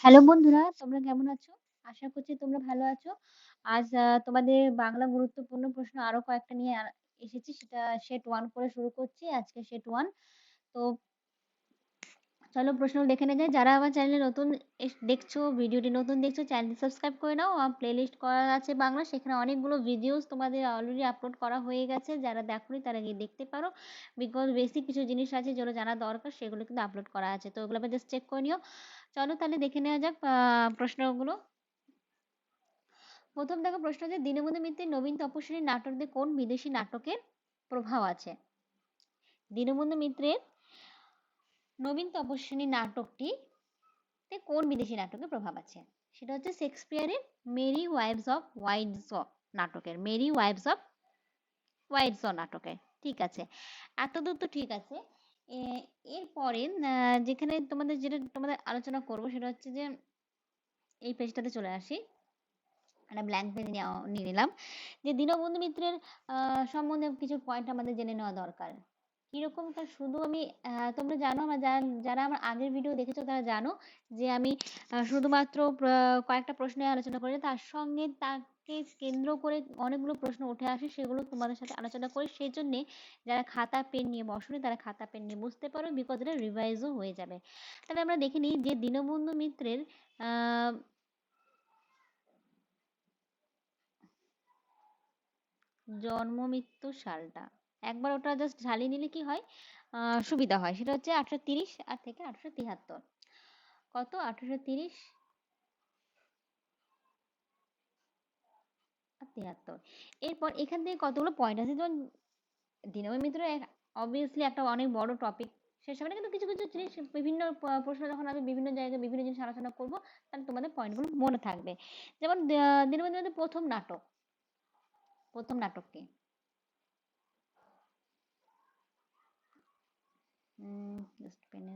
Hello বন্ধুরা, তোমরা কেমন আছো? আশা করছি তোমরা ভালো আছো। আজ তোমাদের বাংলা গুরুত্বপূর্ণ প্রশ্ন আরো কয়েকটা নিয়ে এসেছি। সেটা সেট 1 করে শুরু করছি। আজকে সেট 1। তো চলো প্রশ্নগুলো দেখে নেওয়া যায়। যারা আমার চ্যানেলে নতুন দেখছো, ভিডিওটি নতুন দেখছো, চ্যানেলটি সাবস্ক্রাইব করে নাও। প্লেলিস্ট করা আছে বাংলা, সেখানে অনেকগুলো ভিডিওস তোমাদের অলরেডি আপলোড করা হয়ে গেছে। যারা দেখোনি তারা গিয়ে দেখতে পারো। বিকজ বেসিক কিছু জিনিস আছে যেগুলো জানা দরকার, সেগুলো কিন্তু আপলোড করা আছে। তো ওগুলো আবার জাস্ট চেক করে নিও। চলো তাহলে দেখে নেওয়া যাক প্রশ্নগুলো। প্রথম দেখো প্রশ্ন হচ্ছে, দীনবন্ধু মিত্রের নবীন তপস্বিনী নাটকে কোন বিদেশি নাটকের প্রভাব আছে? দীনবন্ধু মিত্রের নবীন তপস্বিনী নাটকটিতে কোন বিদেশি নাটকের প্রভাব আছে? সেটা হচ্ছে শেক্সপিয়ারের মেরি ওয়াইভস অফ ওয়াইডস নাটকের, মেরি ওয়াইভস অফ ওয়াইডস নাটকের। ঠিক আছে, এতদূর তো ঠিক আছে। এরপরে যেখানে তোমাদের আলোচনা করব সেটা হচ্ছে যে এই পেজটাতে চলে আসি। একটা ব্ল্যাঙ্ক পেজ নিয়ে নিলাম যে দীনবন্ধু মিত্রের সম্বন্ধে কিছু পয়েন্ট আমাদের জেনে নেওয়া দরকার। কিরকম তার শুধু আমি তোমরা জানো, আমার যারা আমার আগের ভিডিও দেখেছো তারা জানো যে আমি শুধুমাত্র কয়েকটা প্রশ্নে আলোচনা করি, তার সঙ্গে তাকে কেন্দ্র করে অনেকগুলো প্রশ্ন উঠে আসে, সেগুলো তোমাদের সাথে আলোচনা করি। সেই জন্যে যারা খাতা পেন নিয়ে বসনি তারা খাতা পেন নিয়ে বুঝতে পারো, বিকজ এটা রিভাইজও হয়ে যাবে। তাহলে আমরা দেখে নিই যে দীনবন্ধু মিত্রের জন্ম মৃত্যু সালটা একবার ওটা জাস্ট ঝালিয়ে নিলে কি হয়, সুবিধা হয়। সেটা হচ্ছে 1830 আর থেকে 1873। কত? 1830 আর 73। এরপর এখান থেকে কতগুলো পয়েন্ট আছে, যেমন দীনবন্ধু মিত্র অবভিয়াসলি একটা অনেক বড় টপিক। সে সময় কিন্তু কিছু কিছু জিনিস বিভিন্ন প্রশ্ন যখন আমি বিভিন্ন জায়গায় বিভিন্ন জিনিস আলোচনা করব, তাহলে তোমাদের পয়েন্টগুলো মনে থাকবে। যেমন দীনবন্ধু মিত্রের প্রথম নাটক কি? জাস্ট পেনে।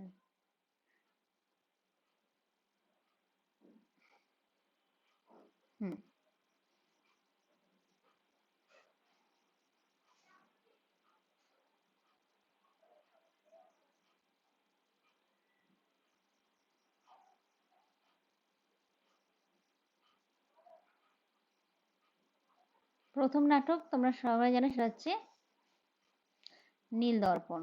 হুম প্রথম নাটক তোমরা সবাই জানো, সেটা হচ্ছে নীলদর্পণ।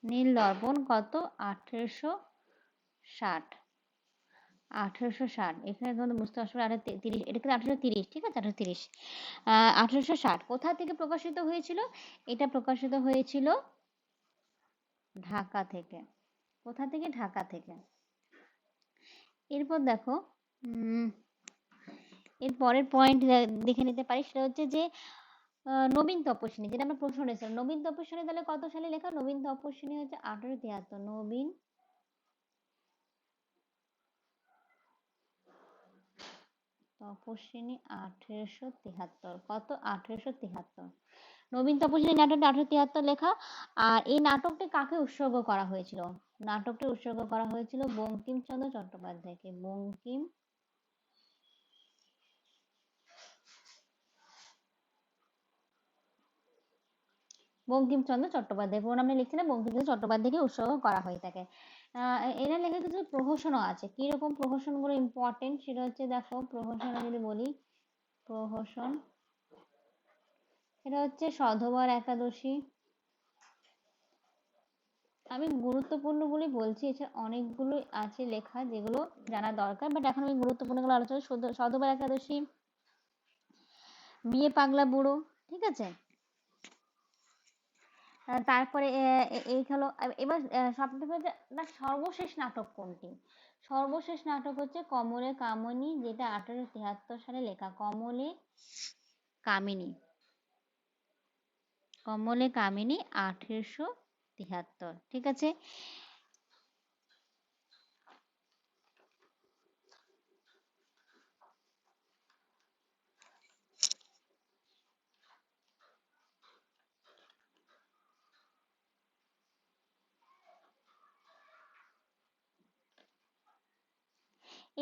নীলদর্পণ কত? 1860। 1860 এখানে তোমাদের বুঝতে অসুবিধা, 1830, এটা কিন্তু 1830, ঠিক আছে, 1830। 1860 কোথা থেকে প্রকাশিত হয়েছিল? এটা প্রকাশিত হয়েছিল ঢাকা থেকে। কোথা থেকে? ঢাকা থেকে। এরপর দেখো, উম এর পরের পয়েন্ট দেখে নিতে পারি। সেটা হচ্ছে যে নবীন তপস্বিনী, যেটা আমরা প্রশ্ন রেখেছিলাম, নবীন তপস্বিনী তাহলে কত সালে লেখা? নবীন তপস্বিনী হচ্ছে 1873। নবীন তপস্বিনী 1873। কত? 1873। নবীন তপস্বিনী নাটকটি 1873 লেখা। আর এই নাটকটি কাকে উৎসর্গ করা হয়েছিল? নাটকটি উৎসর্গ করা হয়েছিল বঙ্কিমচন্দ্র চট্টোপাধ্যায়কে। বঙ্কিমচন্দ্র চট্টোপাধ্যায়, পুরো নামে লিখছি না, বঙ্কিমচন্দ্র চট্টোপাধ্যায়কে উৎসর্গ করা হয়ে থাকে। এরা লেখা কিছু প্রহসনও আছে। কিরকম প্রহসনগুলো ইম্পর্টেন্ট সেটা হচ্ছে, দেখো প্রহসন যদি বলি, প্রহসন এটা হচ্ছে সধবার একাদশী। আমি গুরুত্বপূর্ণগুলি বলছি, এছাড়া অনেকগুলো আছে লেখা যেগুলো জানা দরকার, বাট এখন আমি গুরুত্বপূর্ণগুলো আলোচনা। সধবার একাদশী, বিয়ে পাগলা বুড়ো, ঠিক আছে। তারপরে এই হলো। এবার সর্বশেষ নাটক কোনটি? সর্বশেষ নাটক হচ্ছে কমলে কামিনী, যেটা 1873 সালে লেখা। কামিনী কমলে কামিনী 1873, ঠিক আছে।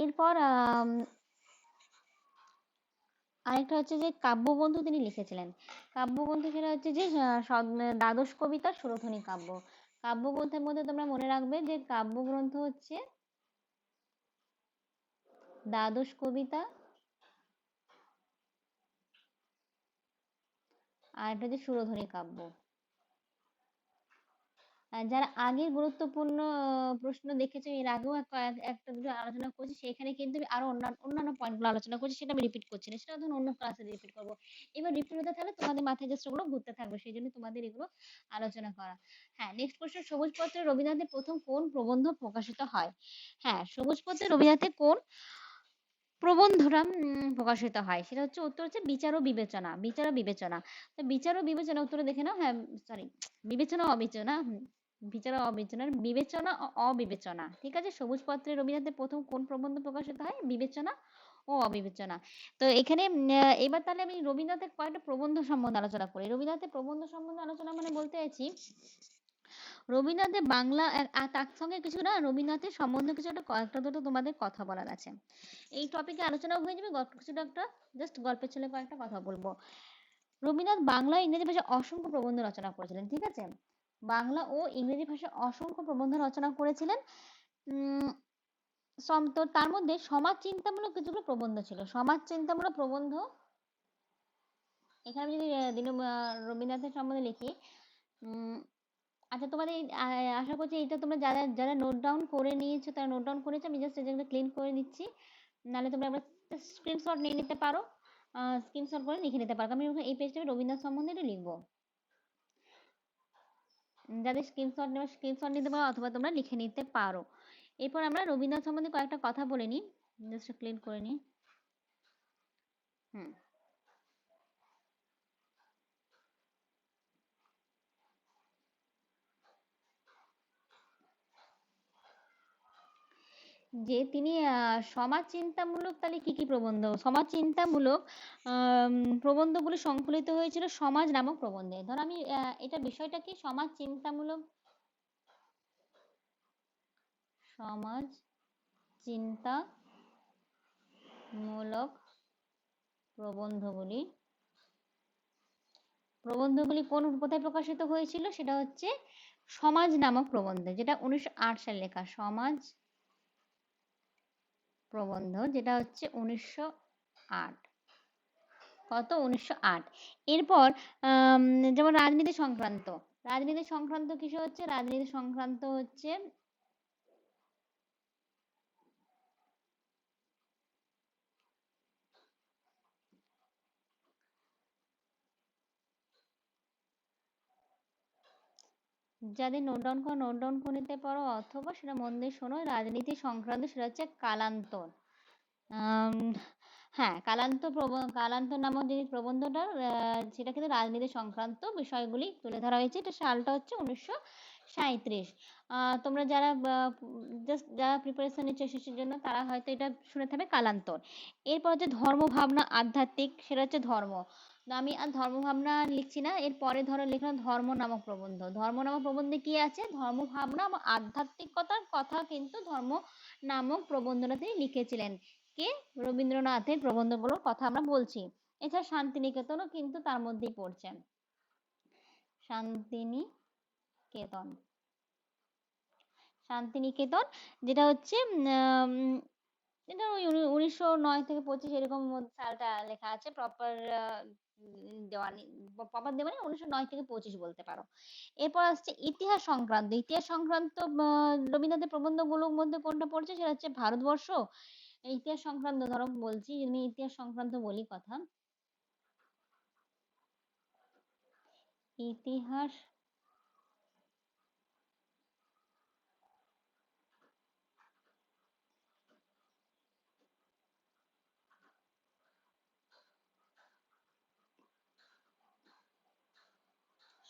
এরপর আরেকটা হচ্ছে যে কাব্যগ্রন্থ তিনি লিখেছিলেন। কাব্যগ্রন্থ সেটা হচ্ছে যে দ্বাদশ কবিতা সুরধনী কাব্য। কাব্যগ্রন্থের মধ্যে তোমরা মনে রাখবে যে কাব্যগ্রন্থ হচ্ছে দ্বাদশ কবিতা, আর একটা হচ্ছে সুরধনী কাব্য। যারা আগের গুরুত্বপূর্ণ প্রশ্ন দেখেছো, এর আগেও একটা দুটো আলোচনা করছি, সেখানে কিন্তু আমি আরো অন্যান্য পয়েন্টগুলো আলোচনা করছি, সেটা আমি রিপিট করছি না, সেটা ধরুন অন্য ক্লাসে রিপিট করবো। এবার রিপিট হতে থাকলে তোমাদের মাথায় জাস্ট ওগুলো ঘুরতে থাকবে, সেই জন্য তোমাদের এগুলো আলোচনা করা। হ্যাঁ, নেক্সট কোশ্চেন, সবুজ পত্রে রবীন্দ্রনাথের প্রথম কোন প্রবন্ধ প্রকাশিত হয়? হ্যাঁ, সবুজ পত্রে রবীন্দ্রনাথের কোন প্রবন্ধটা প্রকাশিত হয়? সেটা হচ্ছে, উত্তর হচ্ছে বিচার ও বিবেচনা। বিচার ও বিবেচনা। তো বিচার ও বিবেচনা উত্তরে দেখে নাও। হ্যাঁ, সরি, বিবেচনা অবিবেচনা, বিচার ও অবিবেচনার বিবেচনা ও অবিবেচনা। ঠিক আছে, সবুজ পত্রে রবীন্দ্রনাথের প্রথম কোন প্রবন্ধ প্রকাশিত হয়? বিবেচনা ও অবিবেচনা। তো এখানে এবার তাহলে আমি রবীন্দ্রনাথের কয়েকটা প্রবন্ধ সম্বন্ধে আলোচনা করি। রবীন্দ্রনাথের প্রবন্ধ সম্বন্ধে আলোচনা মানে বলতে চাইছি, রবীন্দ্রনাথের বাংলা আর তার সঙ্গে কিছু না, রবীন্দ্রনাথের সম্বন্ধে কিছু একটা কয়েকটা দুটো তোমাদের কথা বলার আছে। এই টপিকে আলোচনা হয়ে যাবে, গল্প কিছুটা একটা জাস্ট গল্পের ছেলে কয়েকটা কথা বলবো। রবীন্দ্রনাথ বাংলা ও ইংরেজি ভাষায় অসংখ্য প্রবন্ধ রচনা করেছিলেন। ঠিক আছে, বাংলা ও ইংরেজি ভাষায় অসংখ্য প্রবন্ধ রচনা করেছিলেন। উম তো তার মধ্যে সমাজ চিন্তামূলক কিছুগুলো প্রবন্ধ ছিল। সমাজ চিন্তামূলক প্রবন্ধ, এখানে আমি যদি রবীন্দ্রনাথের সম্বন্ধে লিখি, উম আচ্ছা, তোমাদের আশা করছি এটা তোমরা যারা যারা নোট ডাউন করে নিয়েছো, তারা নোট ডাউন করেছো। আমি জাস্ট এই জায়গাটা ক্লিন করে দিচ্ছি, নাহলে তোমরা একবার স্ক্রিনশট নিয়ে নিতে পারো, স্ক্রিনশট করে লিখে নিতে পারো। আমি এই পেজটাকে রবীন্দ্রনাথ সম্বন্ধে একটু লিখবো। যাদের স্ক্রিনশট নেওয়া স্ক্রিনশট নিতে পারো, অথবা তোমরা লিখে নিতে পারো। এরপর আমরা রবীন্দ্রনাথ সম্বন্ধে কয়েকটা কথা বলে নিই, জাস্ট ক্লিন করে নিই। হুম, যে তিনি সমাজ চিন্তামূলক, তাহলে কি কি প্রবন্ধ, সমাজ চিন্তামূলক প্রবন্ধগুলো সংকলিত হয়েছিল সমাজ নামক প্রবন্ধে। ধর আমি এটা বিষয়টা কি, সমাজ চিন্তামূলক, সমাজ চিন্তামূলক প্রবন্ধগুলি প্রবন্ধগুলি কোথায় প্রকাশিত হয়েছিল? সেটা হচ্ছে সমাজ নামক প্রবন্ধ, যেটা 1908 সালে লেখা। সমাজ প্রবন্ধ, যেটা হচ্ছে 1908। কত? 1908। এরপর যেমন রাজনীতি সংক্রান্ত, রাজনীতি সংক্রান্ত কিছু হচ্ছে, রাজনীতি সংক্রান্ত হচ্ছে যাদের নোট ডাউন করো নোট ডাউন করে নিতে পারো, অথবা সেটা মন দিয়ে শোনো। রাজনীতি সংক্রান্ত সেটা হচ্ছে কালান্তর। আম, হ্যাঁ, কালান্তর নামক যে প্রবন্ধটা, সেটা কিন্তু রাজনীতি সংক্রান্ত বিষয়গুলি তুলে ধরা হয়েছে। এটা সালটা হচ্ছে 1937। তোমরা যারা জাস্ট যারা প্রিপারেশন নিচ্ছে এসএসসির জন্য, তারা হয়তো এটা শুনে থাকবে কালান্তর। এরপর হচ্ছে ধর্ম ভাবনা আধ্যাত্মিক, সেটা হচ্ছে ধর্ম। তো আমি আর ধর্ম ভাবনা লিখছি না, এর পরে ধরো লিখলাম ধর্ম নামক প্রবন্ধ। ধর্ম নামক প্রবন্ধে কি আছে? ধর্ম ভাবনা এবং আধ্যাত্মিকতার কথা কিন্তু ধর্ম নামক প্রবন্ধটা তিনি লিখেছিলেন। কে? রবীন্দ্রনাথের প্রবন্ধগুলোর কথা আমরা বলছি। এছাড়া শান্তিনিকেতনও কিন্তু তার মধ্যেই পড়ছে। শান্তিনিকেতন, শান্তিনিকেতন যেটা হচ্ছে এটা ওই 1909 থেকে 25 এরকম সালটা লেখা আছে। প্রপার দেওয়া নেই, প্রপার দেওয়া নেই, 1909 থেকে 25 বলতে পারো। এরপর আসছে ইতিহাস সংক্রান্ত। ইতিহাস সংক্রান্ত রবীন্দ্রনাথের প্রবন্ধগুলোর মধ্যে কোনটা পড়ছে? সেটা হচ্ছে ভারতবর্ষ। ইতিহাস সংক্রান্ত ধরো বলছি, আমি ইতিহাস সংক্রান্ত বলি কথা। ইতিহাস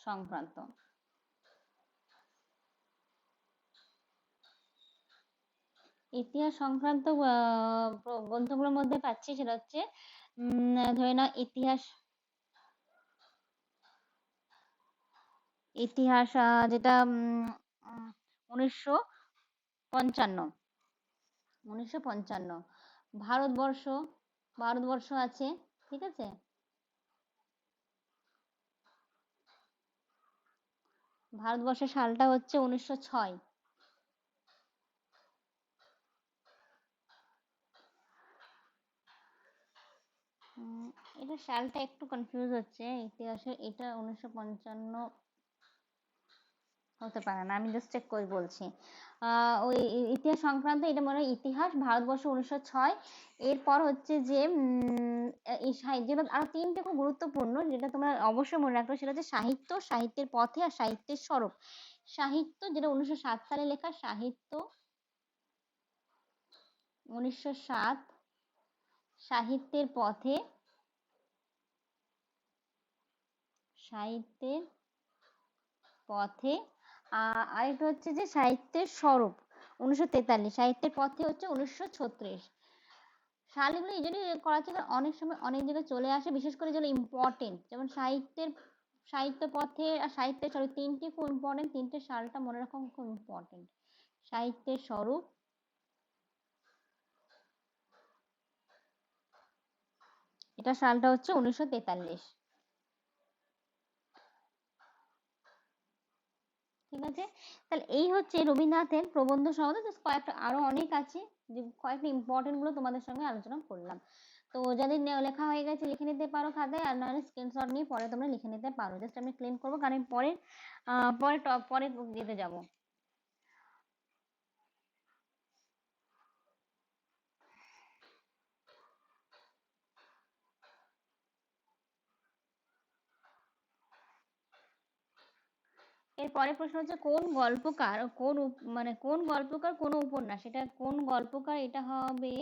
সংক্রান্ত, ইতিহাস সংক্রান্ত গ্রন্থগুলোর মধ্যে পাচ্ছি, সেটা হচ্ছে ধরে নাও ইতিহাস, ইতিহাস যেটা 1955, 1955। ভারতবর্ষ, ভারতবর্ষ আছে, ঠিক আছে? ভারতবর্ষের সালটা হচ্ছে 1906। এটা সালটা একটু কনফিউজ হচ্ছে, ইতিহাসে এটা 1955 হতে পারে না, আমি জাস্ট চেক করে বলছি। ওই ইতিহাস সংক্রান্ত, এটা মনে হয় ইতিহাস ভারতবর্ষ 1906। এরপর হচ্ছে যে এই যেটা আরো তিনটে খুব গুরুত্বপূর্ণ, যেটা তোমরা অবশ্যই মনে রাখবে, সেটা হচ্ছে সাহিত্য, সাহিত্যের পথে, আর সাহিত্যের স্বরূপ। সাহিত্য যেটা 1907 সালে লেখা, সাহিত্য 1907, সাহিত্যের পথে, সাহিত্যের পথে। আরেকটা হচ্ছে যে সাহিত্যের স্বরূপ 1943, সাহিত্যের পথে হচ্ছে 1936। সালগুলো এই জন্যই করা হচ্ছে কারণ অনেক সময় অনেক জায়গায় চলে আসে, বিশেষ করে যেগুলো ইম্পর্টেন্ট, যেমন সাহিত্য পথে আর সাহিত্যের স্বরূপ, তিনটি খুব ইম্পর্টেন্ট, তিনটে সালটা মনে রাখা খুব ইম্পর্টেন্ট। সাহিত্যের স্বরূপ, এটা সালটা হচ্ছে 1943। ঠিক আছে? তাহলে এই হচ্ছে রবীন্দ্রনাথের প্রবন্ধ সম্বন্ধে, জাস্ট কয়েকটা, আরো অনেক আছে, যে কয়েকটা ইম্পর্টেন্ট গুলো তোমাদের সঙ্গে আলোচনা করলাম। তো যাদের লেখা হয়ে গেছে লিখে নিতে পারো খাতায়, আর নাহলে স্ক্রিনশট নিয়ে পরে তোমরা লিখে নিতে পারো। জাস্ট আমি ক্লেম করবো কারণ আমি পরে পরে দিতে যাবো। এর পরের প্রশ্ন হচ্ছে কোন গল্পকার মানে কোন গল্পকার কোন উপন্যাস, এটা কোন গল্পকার, এটা হবে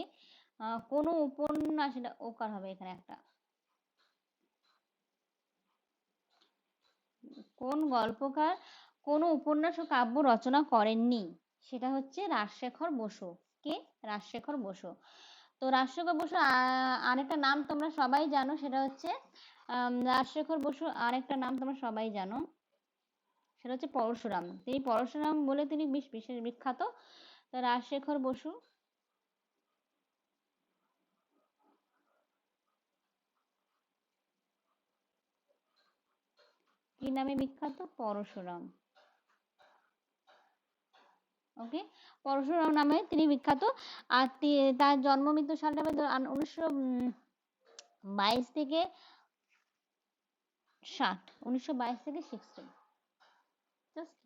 কোন উপন্যাস, এটা ওকার হবে এখানে একটা। কোন গল্পকার কোন উপন্যাস ও কাব্য রচনা করেননি, সেটা হচ্ছে রাজশেখর বসু। কে? রাজশেখর বসু। তো রাজশেখর বসু আরেকটা নাম তোমরা সবাই জানো, সেটা হচ্ছে রাজশেখর বসু আরেকটা নাম তোমরা সবাই জানো, সেটা হচ্ছে পরশুরাম। তিনি পরশুরাম বলে তিনি বিশেষ বিখ্যাত। তো রাজশেখর বসু কি নামে বিখ্যাত? পরশুরাম। ওকে, পরশুরাম নামে তিনি বিখ্যাত। আর তার জন্ম মৃত্যু সালটা হবে 1922 থেকে 60, 1922 থেকে 60, জাস্ট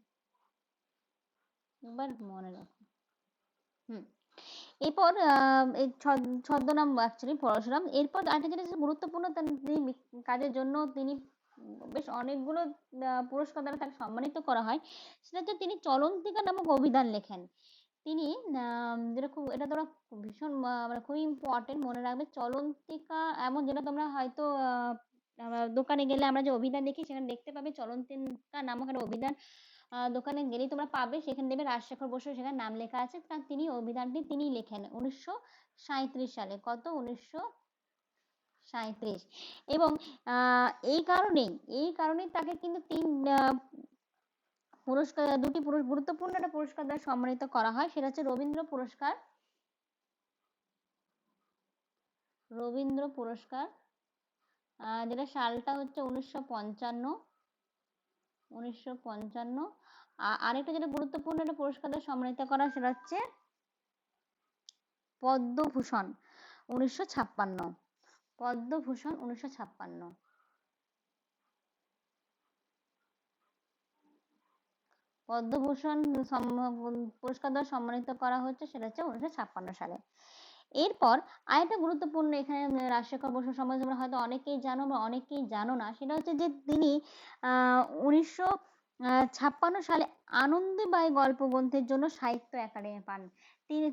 একবার মনে রাখো। এরপর এই ছদ্মনাম অ্যাকচুয়ালি পরশুরাম। এরপর আরেকটা জিনিস গুরুত্বপূর্ণ, তিনি কাজের জন্য তিনি বেশ অনেকগুলো পুরস্কার দ্বারা তাকে সম্মানিত করা হয়। সেটা হচ্ছে তিনি চলন্তিকা নামক অভিধান লেখেন। তিনি যেটা খুব, এটা তোমরা ভীষণ মানে খুবই ইম্পর্টেন্ট, মনে রাখবে। চলন্তিকা এমন, যেটা তোমরা হয়তো দোকানে গেলে আমরা যে অভিধান দেখি, সেখানে দেখতে পাবে চলন্তিকা নামক একটা অভিধান। দোকানে গেলেই তোমরা পাবে, সেখানে দেবে রাজশেখর বসু, সেখানে নাম লেখা আছে। কারণ তিনি অভিধানটি তিনি লেখেন 1937 সালে। কত? 1937। এবং এই কারণেই তাকে কিন্তু দুটি গুরুত্বপূর্ণ একটা পুরস্কার দ্বারা সম্মানিত করা হয়, সেটা হচ্ছে রবীন্দ্র পুরস্কার। রবীন্দ্র পুরস্কার, যেটা সালটা হচ্ছে 1955। 1955। আরেকটা যেটা গুরুত্বপূর্ণ একটা পুরস্কার দ্বারা সম্মানিত করা, সেটা হচ্ছে পদ্মভূষণ 1956। পদ্মভূষণ 1956। পদ্মভূষণ পুরস্কার দ্বারা সম্মানিত করা হচ্ছে, সেটা হচ্ছে 1956 সালে। এরপর আরেকটা গুরুত্বপূর্ণ এখানে রাজশেখর বসু সম্বন্ধে তোমরা হয়তো অনেকেই জানো বা অনেকেই জানো না, সেটা হচ্ছে যে তিনি 1956 সালে আনন্দীবাই গল্প গ্রন্থের জন্য সাহিত্য একাডেমি পান।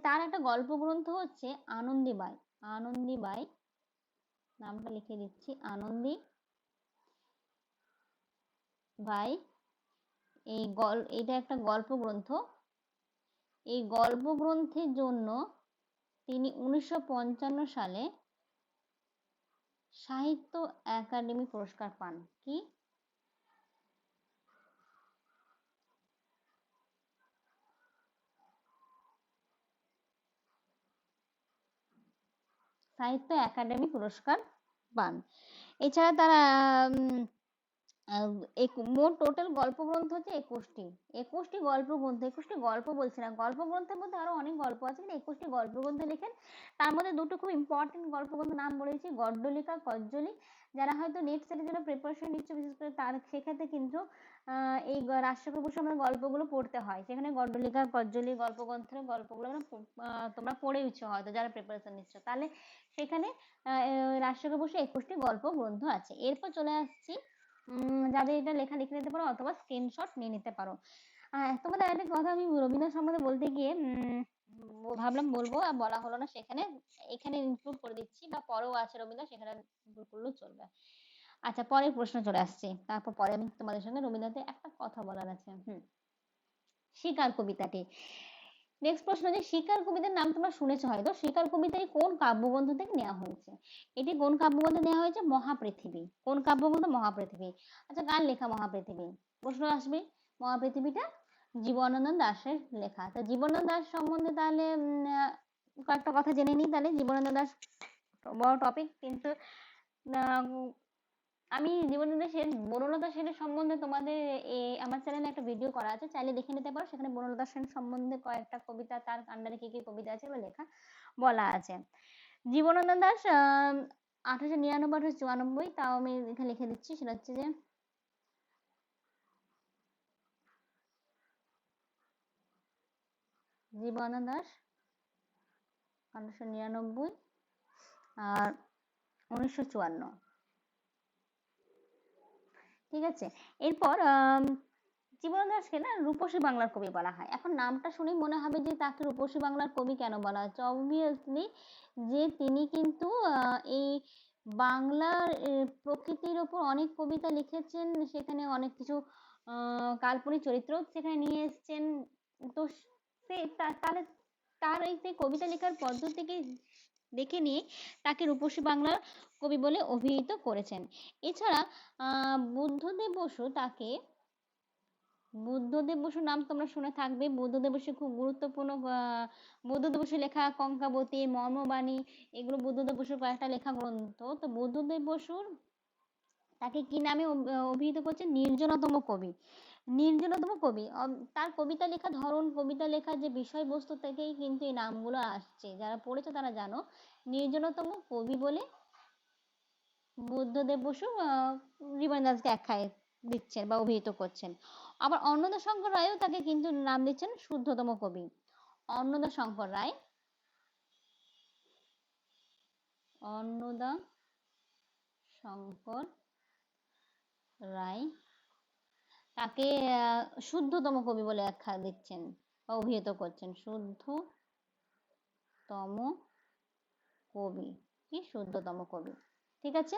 তার একটা গল্প গ্রন্থ হচ্ছে আনন্দীবাই। আনন্দীবাই, নামটা লিখে দিচ্ছি, আনন্দী বাই। এটা একটা গল্প গ্রন্থ। এই গল্প গ্রন্থের জন্য তিনি 1955 সালে সাহিত্য একাডেমি পুরস্কার পান। কি? সাহিত্য একাডেমি পুরস্কার পান। এছাড়া তারা মোট টোটাল গল্প গ্রন্থ হচ্ছে 21টি। 21টি গল্প গ্রন্থ, 21টি গল্প বলছি না, গল্প গ্রন্থের মধ্যে আরো অনেক গল্প আছে, কিন্তু 21টি গল্প গ্রন্থ লেখেন। তার মধ্যে দুটো খুব ইম্পর্টেন্ট গল্প গ্রন্থ নাম বলেছি, গড্ডলিকা, কজ্জলি। যারা হয়তো নেট সেটের জন্য প্রিপারেশন নিচ্ছে, বিশেষ করে তার সেক্ষেত্রে কিন্তু এই রাজশেখর বসু আমাদের গল্পগুলো পড়তে হয়। সেখানে গড্ডলিকা, কজ্জলি গল্প গ্রন্থের গল্পগুলো তোমরা পড়েইছো হয়তো যারা প্রিপারেশন নিচ্ছ, তাহলে সেখানে রাজশেখর বসু 21টি গল্প গ্রন্থ আছে। এরপর চলে আসছি যাদের এটা লেখা লিখে নিতে পারো অথবা স্ক্রিনশট নিয়ে নিতে পারো। তোমাদের একটা কথা আমি রবীন্দ্রনাথ সম্বন্ধে বলতে গিয়ে ভাবলাম বলবো, আর বলা হলো না, সেখানে এখানে ইনক্লুড করে দিচ্ছি, বা পরেও আছে রবীন্দ্রনাথ, সেখানে ইনক্লুড করলেও চলবে। আচ্ছা, পরের প্রশ্ন চলে আসছে, তারপর পরে আমি তোমাদের সঙ্গে রবীন্দ্রনাথের একটা কথা বলার আছে। শিকার কবিতাটি। নেক্সট প্রশ্ন যে শিকার কবিতার নাম তোমরা শুনেছো হয়তো, শিকার কবিতায় কোন কাব্যগ্রন্থ থেকে নেওয়া হয়েছে? এটি কোন কাব্যগ্রন্থ নেওয়া হয়েছে? মহাপৃথিবী। কোন কাব্যগ্রন্থ? মহাপৃথিবী। আচ্ছা, কার লেখা মহাপৃথিবী? প্রশ্ন আসবে, মহাপৃথিবীটা জীবনানন্দ দাশের লেখা। তো জীবনানন্দ দাশ সম্বন্ধে তাহলে কয়েকটা কথা জেনে নিই। তাহলে জীবনানন্দ দাশ বড় টপিক, কিন্তু আমি জীবনানন্দ সেন, বনলতা সেনের সম্বন্ধে তোমাদের আমার চ্যানেলে একটা ভিডিও করা আছে, চাইলে দেখে নিতে পারো। সেখানে বনলতা সেন সম্বন্ধে কয়েকটা কবিতা, তার আন্ডারে কি কি কবিতা আছে এগুলো লেখা বলা আছে। জীবনানন্দ দাশ 1899 1894, তাও আমি এখানে লিখে দিচ্ছি, সেটা হচ্ছে যে জীবনানন্দ দাশ 1899 আর 1954। ঠিক আছে। এরপর জীবনানন্দ দাশকে না রূপসী বাংলার কবি বলা হয়। এখন নামটা শুনেই মনে হবে যে তাকে রূপসী বাংলার কবি কেন বলা হচ্ছে। অবভিয়াসলি যে তিনি কিন্তু এই বাংলার প্রকৃতির ওপর অনেক কবিতা লিখেছেন, সেখানে অনেক কিছু কাল্পনিক চরিত্র সেখানে নিয়ে এসেছেন। তো সে তাহলে তার এই যে কবিতা লেখার পদ্ধতিকে দেখে নিয়ে তাকে রূপসী বাংলার কবি বলে অভিহিত করেছেন। এছাড়া বুদ্ধদেব বসু তাকে, বুদ্ধদেব বসুর নাম তোমরা শুনে থাকবে। বুদ্ধদেব বসু খুব গুরুত্বপূর্ণ, বুদ্ধদেব বসু লেখা কঙ্কাবতী, মর্মবাণী, এগুলো বুদ্ধদেব বসুর কয়েকটা লেখা গ্রন্থ। তো বুদ্ধদেব বসুর তাকে কি নামে অভিহিত করছে? নির্জনতম কবি। নির্জনতম কবি। তার কবিতা লেখা ধরন, কবিতা লেখার যে বিষয়বস্তু থেকেই কিন্তু এই নামগুলো আসছে। যারা পড়েছে তারা জানো, নির্জনতম কবি বলে বুদ্ধদেব বসু জীবনানন্দ দাশকে আখ্যায় দিচ্ছেন বা অভিহিত করছেন। আবার অন্নদাশঙ্কর রায়ও তাকে কিন্তু নাম দিচ্ছেন শুদ্ধতম কবি। অন্নদাশঙ্কর রায়, অন্নদাশঙ্কর রায় তাকে শুদ্ধতম কবি বলে আখ্যা দিচ্ছেন বা অভিহিত করছেন। শুদ্ধতম কবি, কি শুদ্ধতম কবি। ঠিক আছে।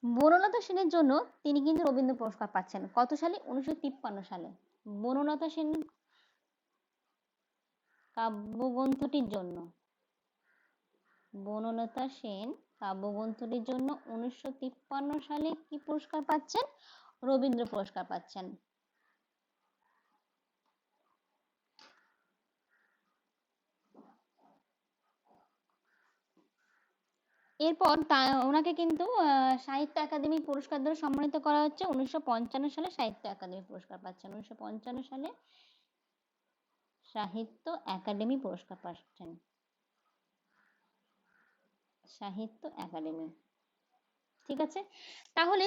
বনলতা সেনের জন্য তিনি কিন্তু রবীন্দ্র পুরস্কার পাচ্ছেন কত সালে? 1953 সালে। বনলতা সেন কাব্যগ্রন্থটির জন্য, বনলতা সেন কাব্যগ্রন্থটির জন্য 1953 সালে কি পুরস্কার পাচ্ছেন? রবীন্দ্র পুরস্কার পাচ্ছেন। এরপর ওনাকে কিন্তু সাহিত্য একাডেমি পুরস্কার দ্বারা সম্মানিত করা হচ্ছে। 1955 সালে সাহিত্য একাডেমি পুরস্কার পাচ্ছেন। 1955 সালে সাহিত্য একাডেমি পুরস্কার পাচ্ছেন। সাহিত্য একাডেমি। ঠিক আছে। তাহলে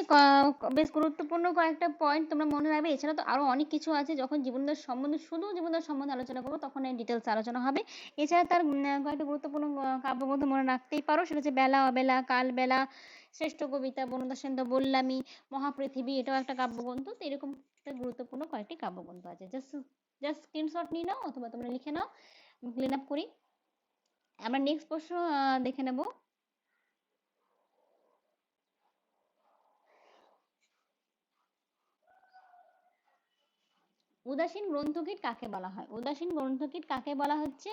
বেশ গুরুত্বপূর্ণ কয়েকটা পয়েন্ট তোমরা মনে রাখবে। এছাড়া তো আরো অনেক কিছু আছে, যখন জীবনদাস সম্বন্ধে, শুধু জীবনদাস সম্বন্ধে আলোচনা করবো তখন এই ডিটেলস আলোচনা হবে। এছাড়া তার কয়েকটা গুরুত্বপূর্ণ কাব্যগ্রন্থ মনে রাখতেই পারো, সেটা হচ্ছে বেলা অবেলা, কালবেলা, শ্রেষ্ঠ কবিতা, বনলতা সেন তো বললামই, মহাপৃথিবী এটাও একটা কাব্যগ্রন্থ। তো এরকম গুরুত্বপূর্ণ কয়েকটি কাব্যগ্রন্থ আছে। জাস্ট স্ক্রিনশট নিয়ে নাও অথবা তোমরা লিখে নাও, ক্লিন আপ করি। আমরা নেক্সট প্রশ্ন দেখে নেব। উদাসীন গ্রন্থকীট কাকে বলা হয়? উদাসীন গ্রন্থকীট কাকে বলা হচ্ছে?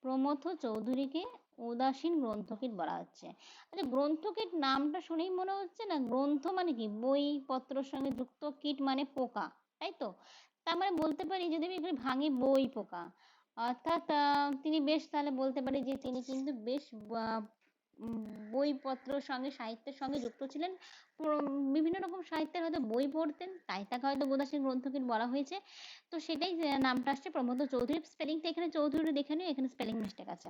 প্রমথ চৌধুরীকে উদাসীন গ্রন্থকীট বলা হচ্ছে। আচ্ছা, গ্রন্থকীট নামটা শুনেই মনে হচ্ছে না, গ্রন্থ মানে কি বই পত্রের সঙ্গে যুক্ত, কীট মানে পোকা, তাই তো? তার মানে বলতে পারি, যদি আমি এখানে ভাঙি, বই পোকা, অর্থাৎ তিনি বেশ, তাহলে বলতে পারি যে তিনি কিন্তু বেশ বইপত্রের সঙ্গে সাহিত্যের সঙ্গে যুক্ত ছিলেন। বিভিন্ন রকম সাহিত্যের হয়তো বই পড়তেন, তাই তাকে হয়তো বোধাসেন গ্রন্থকার বলা হয়েছে। তো সেটাই যে নামটা আসছে প্রমথ চৌধুরী। স্পেলিংটা এখানে চৌধুরী দেখে নিও, এখানে স্পেলিং মিস্টেক আছে।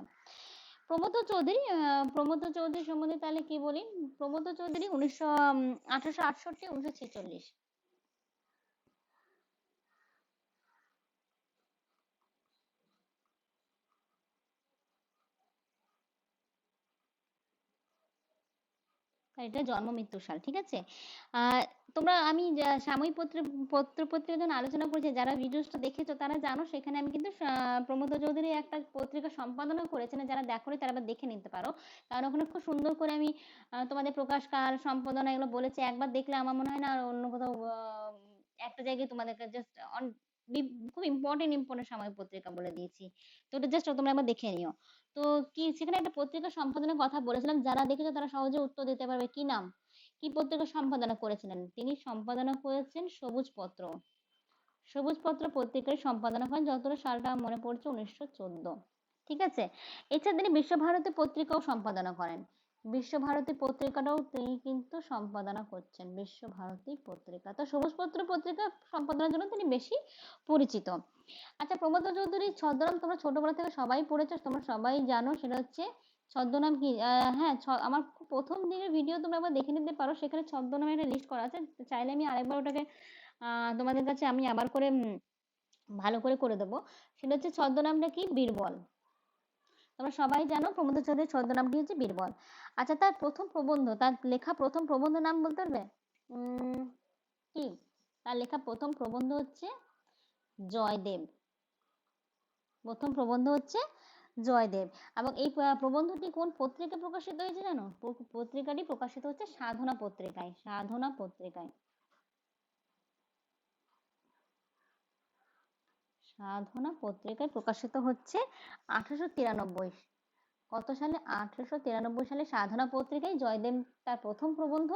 প্রমথ চৌধুরী সম্বন্ধে তাহলে কি বলি? প্রমথ চৌধুরী 1868 1946। এটা জন্ম মৃত্যু সাল, ঠিক আছে। তোমরা আমি সাময়িক পত্র পত্রিকা যখন আলোচনা করেছি, যারা ভিডিওসটা দেখেছো তারা জানো, সেখানে আমি কিন্তু প্রমথ চৌধুরী একটা পত্রিকা সম্পাদনা করেছেন। যারা দেখোনি তারা আবার দেখে নিতে পারো, কারণ ওখানে খুব সুন্দর করে আমি তোমাদের প্রকাশকাল, সম্পাদনা এগুলো বলেছি। একবার দেখলে আমার মনে হয় না আর অন্য কোথাও একটা জায়গায় তোমাদেরকে জাস্ট খুব ইম্পর্টেন্ট ইম্পর্টেন্ট সাময়িক পত্রিকা বলে দিয়েছি। তো ওটা জাস্ট তোমরা একবার দেখে নিও। তো কি সেখানে একটা পত্রিকা সম্পাদনার কথা বলেছিলাম, যারা দেখেছো তারা সহজে উত্তর দিতে পারবে। কি নাম, কি পত্রিকা সম্পাদনা করেছিলেন? তিনি সম্পাদনা করেছেন সবুজ পত্র। সবুজ পত্র পত্রিকার সম্পাদনা করেন, যতটা সালটা মনে পড়ছে 1914, ঠিক আছে। এছাড়া তিনি বিশ্বভারতী পত্রিকাও সম্পাদনা করেন। বিশ্বভারতী পত্রিকাটাও তিনি কিন্তু সম্পাদনা করছেন, বিশ্বভারতী পত্রিকা। তো সবুজ পত্র পত্রিকা সম্পাদনার জন্য তিনি বেশি পরিচিত। আচ্ছা, প্রমথ চৌধুরীর ছদ্মনাম তোমরা ছোটবেলা থেকে সবাই পড়েছো, তোমরা সবাই জানো, সেটা হচ্ছে ছদ্মনাম কি? হ্যাঁ, আমার প্রথম দিনের ভিডিও তোমরা একবার দেখে নিতে পারো, সেখানে ছদ্মনামের একটা লিস্ট করা আছে। চাইলে আমি আরেকবার ওটাকে তোমাদের কাছে আমি আবার করে ভালো করে করে দেবো। সেটা হচ্ছে ছদ্মনামটা কি? বীরবল। তোমরা সবাই জানো প্রমথ চৌধুরীর ছদ্মনামটি হচ্ছে বীরবল। আচ্ছা, তার প্রথম প্রবন্ধ, তার লেখা প্রথম প্রবন্ধ নাম বলতে পারবে? কি তার লেখা প্রথম প্রবন্ধ হচ্ছে জয়দেব। প্রথম প্রবন্ধ হচ্ছে জয়দেব। এবং এই প্রবন্ধটি কোন পত্রিকায় প্রকাশিত হয়েছে জানো? পত্রিকাটি প্রকাশিত হচ্ছে সাধনা পত্রিকায়। সাধনা পত্রিকায়। সাধনা পত্রিকায় প্রকাশিত হচ্ছে 1893। কত সালে? 1893 সালে সাধনা পত্রিকায় জয়দেব তার প্রথম প্রবন্ধ,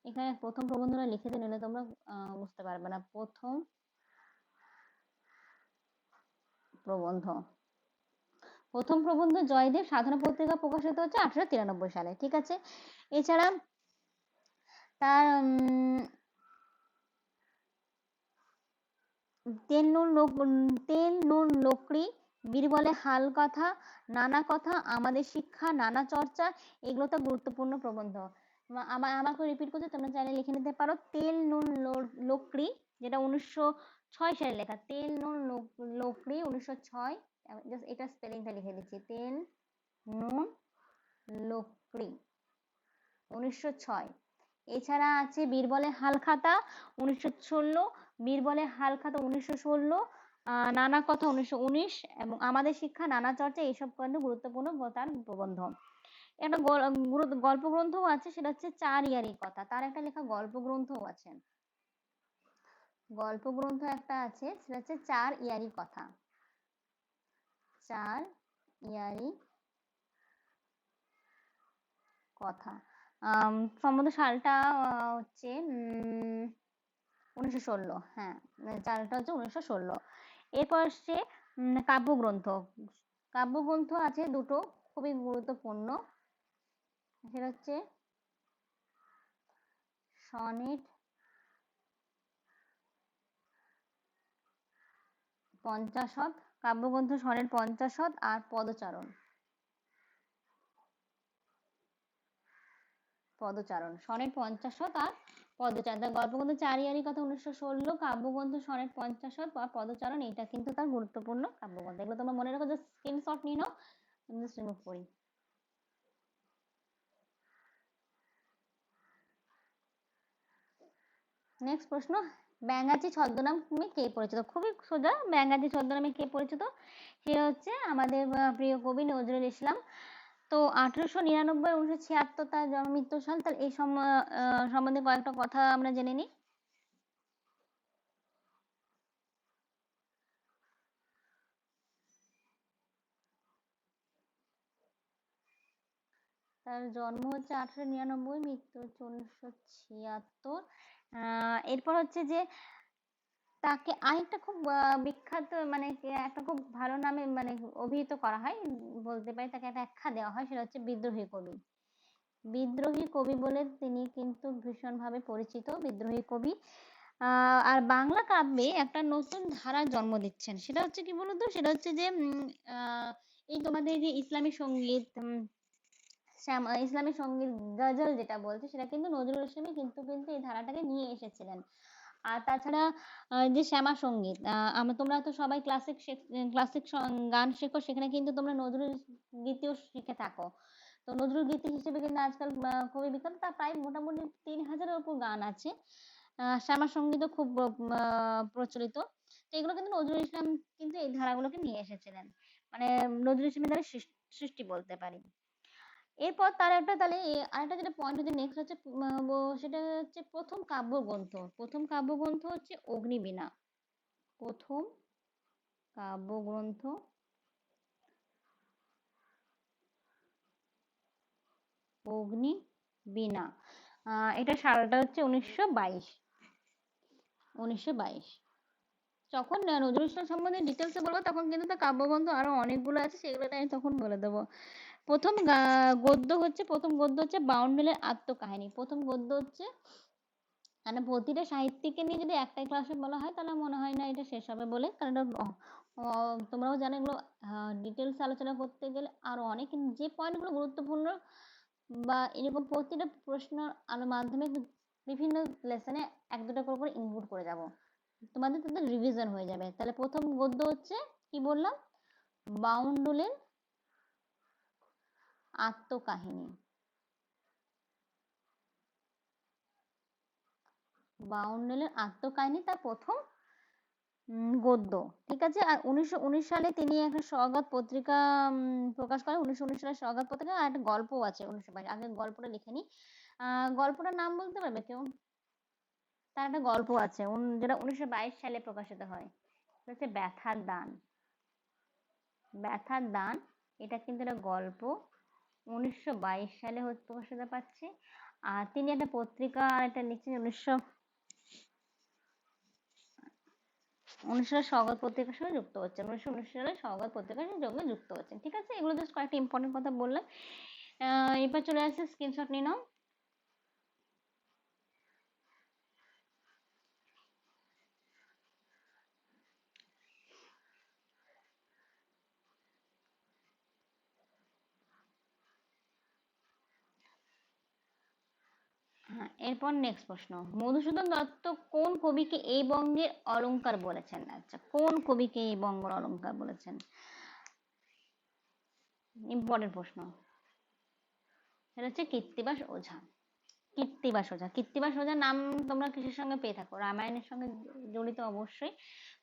এখানে প্রথম প্রবন্ধটা লিখে নিলে তোমরা বুঝতে পারবে না। প্রথম প্রবন্ধ, প্রথম প্রবন্ধ জয়দেব সাধনা পত্রিকা প্রকাশিত হচ্ছে 1893 সালে, ঠিক আছে। এছাড়া তার তেল নুন লকড়ি, বীরবলে হাল কথা, নানা কথা, আমাদের শিক্ষা, নানা চর্চা, এগুলো তো গুরুত্বপূর্ণ প্রবন্ধ। আমাকে রিপিট করতে তোমরা চাইলে লিখে নিতে পারো তেল নুন লকড়ি, যেটা 1906 সালে লেখা। তেল নুন লকড়ি 1906। জাস্ট এটা স্পেলিংটা লিখে দিচ্ছি, তেল নুন লকড়ি 1906। এছাড়া আছে বীরবলে হালখাতা 1916, বীরবলে হালখাতা 1916, নানা কথা 1919, এবং আমাদের শিক্ষা, নানা চর্চা, এইসব কিন্তু গুরুত্বপূর্ণ তার প্রবন্ধ। একটা গল্প গ্রন্থও আছে, সেটা হচ্ছে চার ইয়ারি কথা। তার একটা লেখা গল্প গ্রন্থও আছে। গল্প গ্রন্থ একটা আছে, সেটা হচ্ছে চার ইয়ারি কথা। চার ইয়ারি কথা। সম্ভবত সালটা হচ্ছে 1916। হ্যাঁ, চালটা হচ্ছে 1916। এরপর আসছে কাব্যগ্রন্থ। কাব্যগ্রন্থ আছে দুটো, খুবই গুরুত্বপূর্ণ। সেটা হচ্ছে সনেট 50, কাব্যগ্রন্থ সনেট 50 আর পদচারণ। পদচারণ সনেট 50 আর পদচারণ। গল্পগ্রন্থ চারিয়ারি কথা 1916, কাব্যগ্রন্থ সনেট 50 আর পদচারণ, এটা কিন্তু তার গুরুত্বপূর্ণ কাব্যগ্রন্থ। এগুলো তোমরা মনে রাখো, জাস্ট স্ক্রিনশট নিয়ে নাও, জাস্ট রিমুভ করি। নেক্সট প্রশ্ন, ব্যাঙাচি ছদ্মনামে কে পরিচিত? খুবই সোজা, ব্যাঙাচি ছদ্মনামে কে পরিচিত? সে হচ্ছে আমাদের প্রিয় কবি নজরুল ইসলাম। তো 1899 1976 তার জন্ম মৃত্যু সাল। তার এই সম্বন্ধে কয়েকটা কথা আমরা জেনে নিই। তার জন্ম হচ্ছে 1899, মৃত্যু হচ্ছে 1976। এরপর হচ্ছে যে তাকে আরেকটা খুব বিখ্যাত, মানে একটা খুব ভালো নামে মানে অভিহিত করা হয়, বলতে পারি তাকে একটা আখ্যা দেওয়া হয়, সেটা হচ্ছে বিদ্রোহী কবি। বিদ্রোহী কবি বলে তিনি কিন্তু ভীষণভাবে পরিচিত, বিদ্রোহী কবি। আর বাংলা কাব্যে একটা নতুন ধারার জন্ম দিচ্ছেন, সেটা হচ্ছে কি বলতো, সেটা হচ্ছে যে এই তোমাদের যে ইসলামী সঙ্গীত, ইসলামী সঙ্গীত গজল যেটা বলছে, সেটা কিন্তু নজরুল ইসলামই কিন্তু কিন্তু এই ধারাটাকে নিয়ে এসেছিলেন। আর তাছাড়া যে শ্যামা সঙ্গীত, তোমরা তো সবাই ক্লাসিক গান শেখো, সেখানে কিন্তু তোমরা নজরুল গীতিও শিখে থাকো। তো নজরুল গীতি হিসেবে কিন্তু আজকাল খুবই বিখ্যাত, তা প্রায় মোটামুটি 3000-এর উপর গান আছে। শ্যামা সঙ্গীতও খুব প্রচলিত। তো এগুলো কিন্তু নজরুল ইসলাম কিন্তু এই ধারাগুলোকে নিয়ে এসেছিলেন, মানে নজরুল ইসলামের দ্বারা সৃষ্টি বলতে পারি। এরপর তার একটা তাহলে আরেকটা যেটা পয়েন্ট হচ্ছে, নেক্সট হচ্ছে সেটা হচ্ছে প্রথম কাব্যগ্রন্থ হচ্ছে অগ্নিবীণা। প্রথম কাব্যগ্রন্থ অগ্নিবীণা। এটা সালটা হচ্ছে 1922। যখন নজরুল ইসলাম সম্বন্ধে ডিটেলসে বলবো, তখন কিন্তু তার কাব্যগ্রন্থ আরো অনেকগুলো আছে, সেগুলো আমি তখন বলে দেবো। প্রথম গদ্য হচ্ছে বাউন্ডুলের আত্মকাহিনী। প্রথম গদ্য হচ্ছে, মানে প্রতিটা সাহিত্যিককে নিয়ে যদি একটাই ক্লাসে বলা হয়, তাহলে মনে হয় না এটা শেষ হবে বলে, কারণ তোমরাও জানো এগুলো ডিটেলস আলোচনা করতে গেলে আরো অনেক, কিন্তু যে পয়েন্টগুলো গুরুত্বপূর্ণ বা এরকম প্রতিটা প্রশ্ন আলোর মাধ্যমে বিভিন্ন লেসনে এক দুটো করে ইনক্লুড করে যাব, তোমাদের তাদের রিভিশন হয়ে যাবে। তাহলে প্রথম গদ্য হচ্ছে কি বললাম, বাউন্ডুলের আত্মকাহিনী। বাউন্ডুলের আত্মকাহিনী তার প্রথম গদ্য। ঠিক আছে। আর 1919 সালে তিনি একটা সওগাত পত্রিকা প্রকাশ করেন। 1919 সালে সওগাত পত্রিকা, আর একটা গল্পও আছে 1922। আগে গল্পটা লিখে নিই। গল্পটার নাম বলতে পারবে কেউ? তার একটা গল্প আছে যেটা 1922 সালে প্রকাশিত হয়, সেটা হচ্ছে ব্যথার দান। ব্যথার দান, এটা কিন্তু একটা গল্প, 1922 সালে প্রকাশিত পাচ্ছে। আর তিনি একটা পত্রিকা এটা লিখছেন 1919 সালে সওগাত পত্রিকার সঙ্গে যুক্ত হচ্ছেন, 1919 সালে সওগাত পত্রিকার সঙ্গে যুক্ত হচ্ছেন। ঠিক আছে, এগুলো জাস্ট কয়েকটা ইম্পর্টেন্ট কথা বললাম। এবার চলে আসছে, স্ক্রিনশট নিয়ে নাও। হ্যাঁ, এরপর নেক্সট প্রশ্ন, মধুসূদন দত্ত কোন কবিকে এই বঙ্গের অলংকার বলেছেন? আচ্ছা, কোন কবিকে এই বঙ্গের অলংকার বলেছেন? ইম্পর্টেন্ট প্রশ্ন। সেটা হচ্ছে কৃত্তিবাস ওঝা। কৃত্তিবাস ওঝার নাম তোমরা কিসের সঙ্গে পেয়ে থাকো? রামায়ণের সঙ্গে জড়িত অবশ্যই।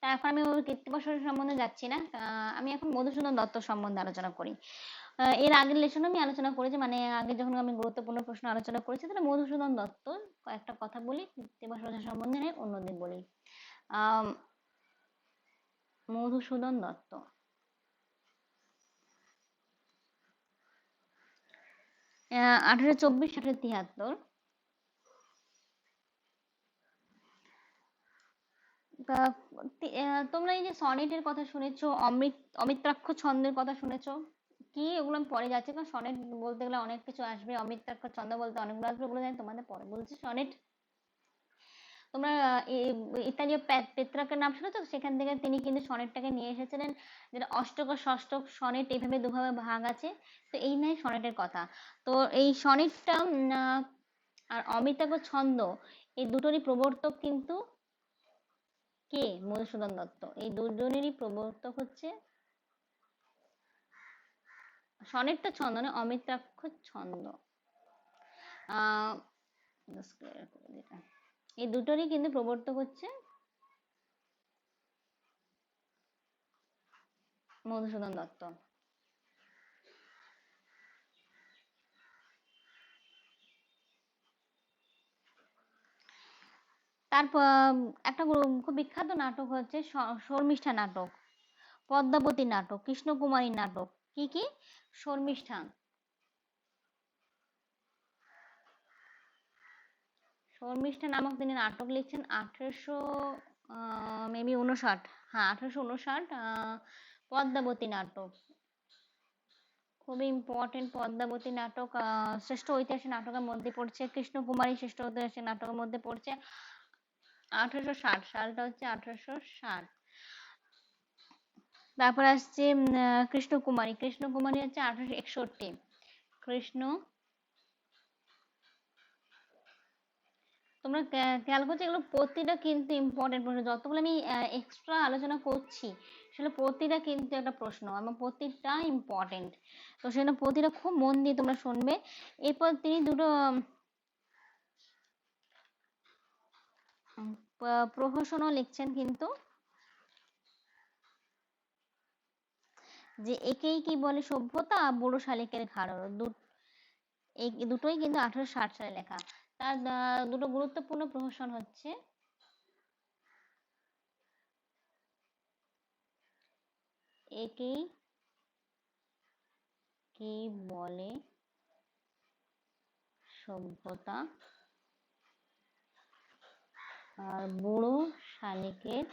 তা এখন আমি ওই কৃত্তিবাস ওঝা সম্বন্ধে যাচ্ছি না, আমি এখন মধুসূদন দত্ত সম্বন্ধে আলোচনা করি। এর আগের লেসনে আমি আলোচনা করেছি, মানে আগে যখন আমি গুরুত্বপূর্ণ প্রশ্ন আলোচনা করেছি, তাহলে মধুসূদন দত্ত কয়েকটা কথা বলি, কৃত্তিবাস ওঝা সম্বন্ধে নয় অন্যদিন বলি। মধুসূদন দত্ত 1824-1873। তা তোমরা এই যে সনেটের কথা শুনেছো, অমিত্রাক্ষ ছন্দের কথা শুনেছো, কি ওগুলো আমি পরে যাচ্ছি, কারণ সনেট বলতে গেলে অনেক কিছু আসবে, অমিত্রাক্ষ ছন্দ বলতে অনেকগুলো আসবে, ওগুলো আমি তোমাদের পরে বলছি। সনেট তোমরা ইতালীয় পেত্রাকের নাম শুনেছো? সেখান থেকে তিনি কিন্তু সনেটটাকে নিয়ে এসেছিলেন, যেটা অষ্টক ও ষষ্ঠক সনেট এইভাবে দুভাবে ভাগ আছে। তো এই নয় সনেটের কথা। তো এই সনেটটা আর অমিত্রাক্ষ ছন্দ, এই দুটোরই প্রবর্তক কিন্তু কে? মধুসূদন দত্ত। এই দুজনেরই প্রবর্তক হচ্ছে, সনেটটা ছন্দ নয়, অমিত্রাক্ষ ছন্দ। আহ এই দুটোরই কিন্তু প্রবর্তক হচ্ছে মধুসূদন দত্ত। তারপর একটা খুব বিখ্যাত নাটক হচ্ছে শর্মিষ্ঠা নাটক, পদ্মাবতী নাটক, কৃষ্ণকুমারী নাটক। কি কি? শর্মিষ্ঠা। শর্মিষ্ঠা নামক তিনি নাটক লিখছেন 1859। হ্যাঁ, 1859। পদ্মাবতী নাটক, খুবই ইম্পর্টেন্ট পদ্মাবতী নাটক শ্রেষ্ঠ ঐতিহাসিক নাটকের মধ্যে পড়ছে, কৃষ্ণকুমারী শ্রেষ্ঠ ঐতিহাসিক নাটকের মধ্যে পড়ছে। 1860 সালটা হচ্ছে 1860। তারপর আসছে কৃষ্ণকুমারী। কৃষ্ণকুমারী হচ্ছে 1861। কৃষ্ণ, তোমরা খেয়াল করছো এগুলো প্রতিটা কিন্তু ইম্পর্টেন্ট প্রশ্ন। যতগুলো আমি এক্সট্রা আলোচনা করছি সেগুলো প্রতিটা কিন্তু একটা প্রশ্ন এবং প্রতিটা ইম্পর্টেন্ট। তো সেজন্য প্রতিটা খুব মন দিয়ে তোমরা শুনবে। এরপর তিনি দুটো প্রহসনও লিখছেন কিন্তু, যে একেই কি বলে সভ্যতা, বুড়ো শালিকের ঘাড়। এই দুটোই কিন্তু 1860 সালে লেখা। তার দুটো গুরুত্বপূর্ণ প্রহসন হচ্ছে একেই কি বলে সভ্যতা আর বুড়ো শালিকের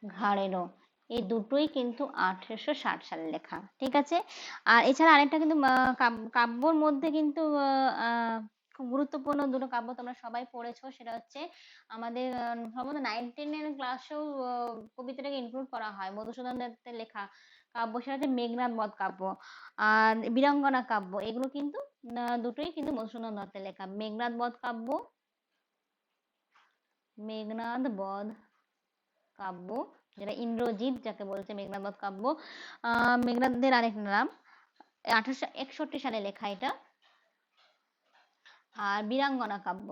ঘাড়েরও। এই দুটোই কিন্তু 1860 সালে লেখা, ঠিক আছে। আর এছাড়া আরেকটা কিন্তু কাব্যর মধ্যে কিন্তু খুব গুরুত্বপূর্ণ দুটো কাব্য তোমরা সবাই পড়েছো, সেটা হচ্ছে আমাদের সম্ভবত 9-10 ক্লাসেও কবিতাটাকে ইনক্লুড করা হয়। মধুসূদন দত্তের লেখা কাব্য, সেটা হচ্ছে মেঘনাদ বধ কাব্য আর বীরাঙ্গনা কাব্য। এগুলো কিন্তু দুটোই কিন্তু মধুসূদন দত্তের লেখা। মেঘনাদ বধ কাব্য, মেঘনাদ বধ কাব্য, যেটা ইন্দ্রজিৎ যাকে বলছে মেঘনাদ বধ কাব্য, মেঘনাদের আরেক নাম, 1861 সালে লেখা এটা। আর বীরাঙ্গনা কাব্য,